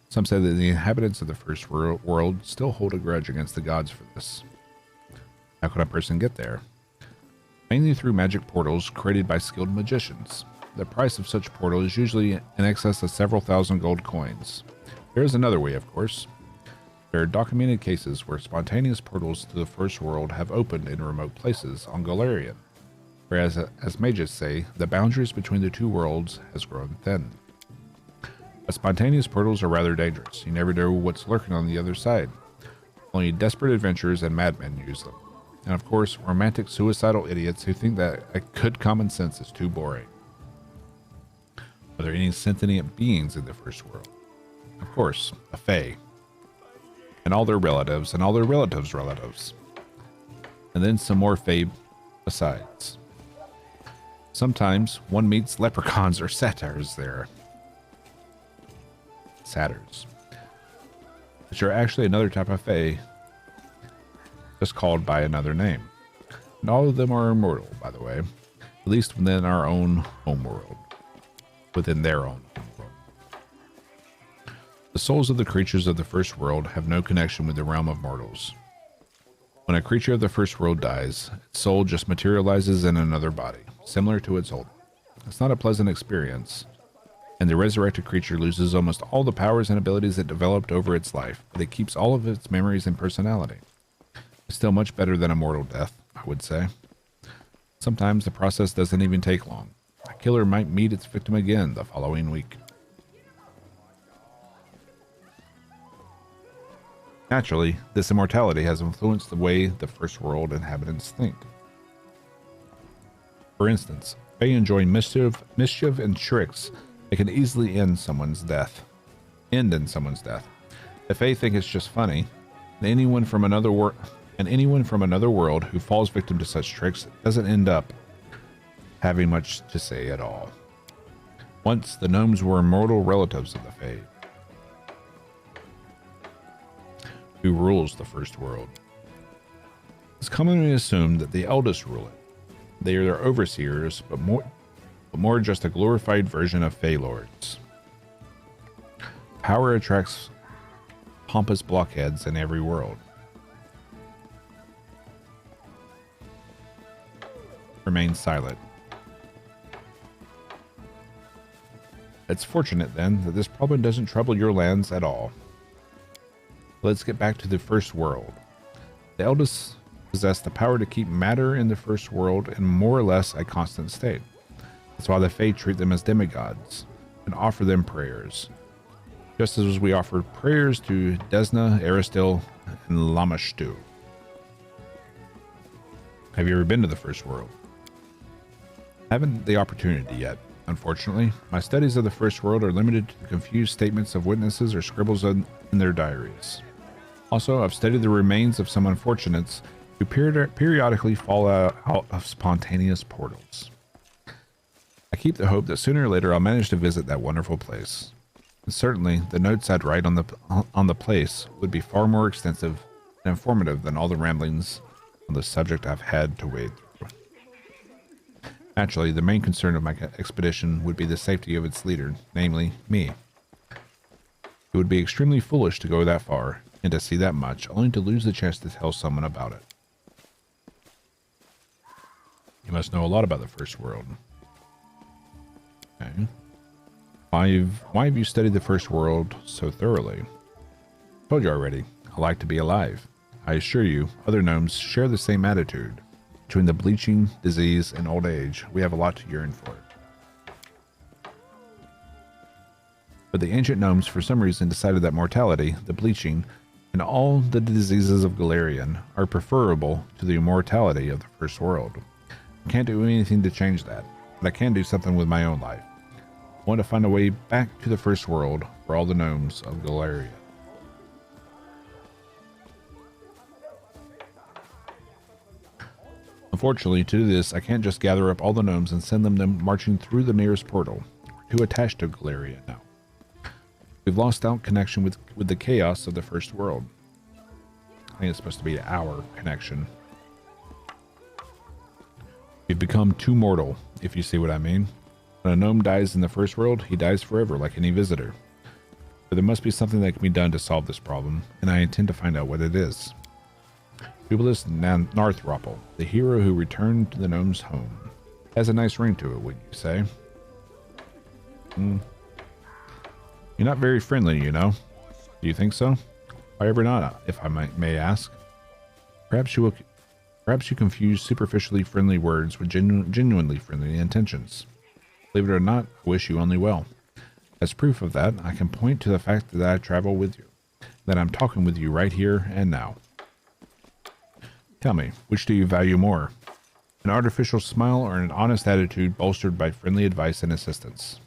Some say that the inhabitants of the first world still hold a grudge against the gods for this. How can a person get there? Mainly through magic portals created by skilled magicians. The price of such portal is usually in excess of several thousand gold coins. There is another way, of course. There are documented cases where spontaneous portals to the first world have opened in remote places on Golarion, whereas, as mages say, the boundaries between the two worlds has grown thin. But spontaneous portals are rather dangerous. You never know what's lurking on the other side. Only desperate adventurers and madmen use them. And of course, romantic suicidal idiots who think that a good common sense is too boring. Are there any sentient beings in the first world? Of course, a Fae. And all their relatives, and all their relatives' relatives. And then some more Fae besides. Sometimes one meets leprechauns or satyrs there. Satyrs. Which are actually another type of Fae, just called by another name. And all of them are immortal, by the way. At least within our own homeworld. Within their own homeworld. The souls of the creatures of the first world have no connection with the realm of mortals. When a creature of the first world dies, its soul just materializes in another body, similar to its old one. It's not a pleasant experience, and the resurrected creature loses almost all the powers and abilities it developed over its life, but it keeps all of its memories and personality. It's still much better than a mortal death, I would say. Sometimes the process doesn't even take long. A killer might meet its victim again the following week. Naturally, this immortality has influenced the way the first world inhabitants think. For instance, they enjoy mischief and tricks that can easily end in someone's death. If they think it's just funny, anyone from another world who falls victim to such tricks doesn't end up having much to say at all. Once, the gnomes were immortal relatives of the Fae. Who rules the first world? It's commonly assumed that the eldest rule it. They are their overseers, but more just a glorified version of Fae lords. Power attracts pompous blockheads in every world. Remain silent. It's fortunate, then, that this problem doesn't trouble your lands at all. Let's get back to the first world. The eldest possess the power to keep matter in the first world in more or less a constant state. That's why the Fae treat them as demigods and offer them prayers. Just as we offer prayers to Desna, Aristil, and Lamashtu. Have you ever been to the first world? I haven't the opportunity yet. Unfortunately, my studies of the first world are limited to the confused statements of witnesses or scribbles in their diaries. Also, I've studied the remains of some unfortunates who periodically fall out of spontaneous portals. I keep the hope that sooner or later I'll manage to visit that wonderful place. And certainly, the notes I'd write on the place would be far more extensive and informative than all the ramblings on the subject I've had to wade through. Naturally, the main concern of my expedition would be the safety of its leader, namely, me. It would be extremely foolish to go that far and to see that much, only to lose the chance to tell someone about it. You must know a lot about the first world. Okay. Why have you studied the first world so thoroughly? I told you already, I like to be alive. I assure you, other gnomes share the same attitude. Between the bleaching, disease, and old age, we have a lot to yearn for. But the ancient gnomes, for some reason, decided that mortality, the bleaching, and all the diseases of Golarion are preferable to the immortality of the first world. I can't do anything to change that, but I can do something with my own life. I want to find a way back to the first world for all the gnomes of Golarion. Unfortunately, to do this, I can't just gather up all the gnomes and send them marching through the nearest portal. We're too attached to Golarion now. We've lost out connection with the chaos of the first world. think it's supposed to be our connection. You've become too mortal, if you see what I mean. When a gnome dies in the first world, he dies forever, like any visitor. But there must be something that can be done to solve this problem, and I intend to find out what it is. Publius Narthropple, the hero who returned to the gnome's home. Has a nice ring to it, wouldn't you say? You're not very friendly, you know. Do you think so? Why ever not, if I may ask? Perhaps you confuse superficially friendly words with genuinely friendly intentions. Believe it or not, I wish you only well. As proof of that, I can point to the fact that I travel with you, that I'm talking with you right here and now. Tell me, which do you value more? An artificial smile or an honest attitude bolstered by friendly advice and assistance?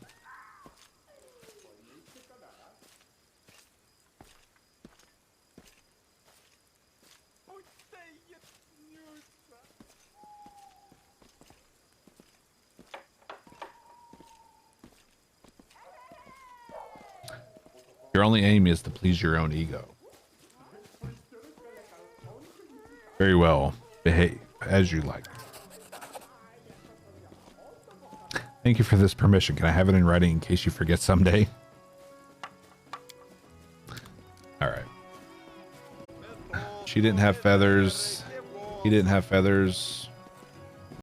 Your only aim is to please your own ego. Very well. Behave as you like. Thank you for this permission. Can I have it in writing in case you forget someday? Alright. She didn't have feathers. He didn't have feathers.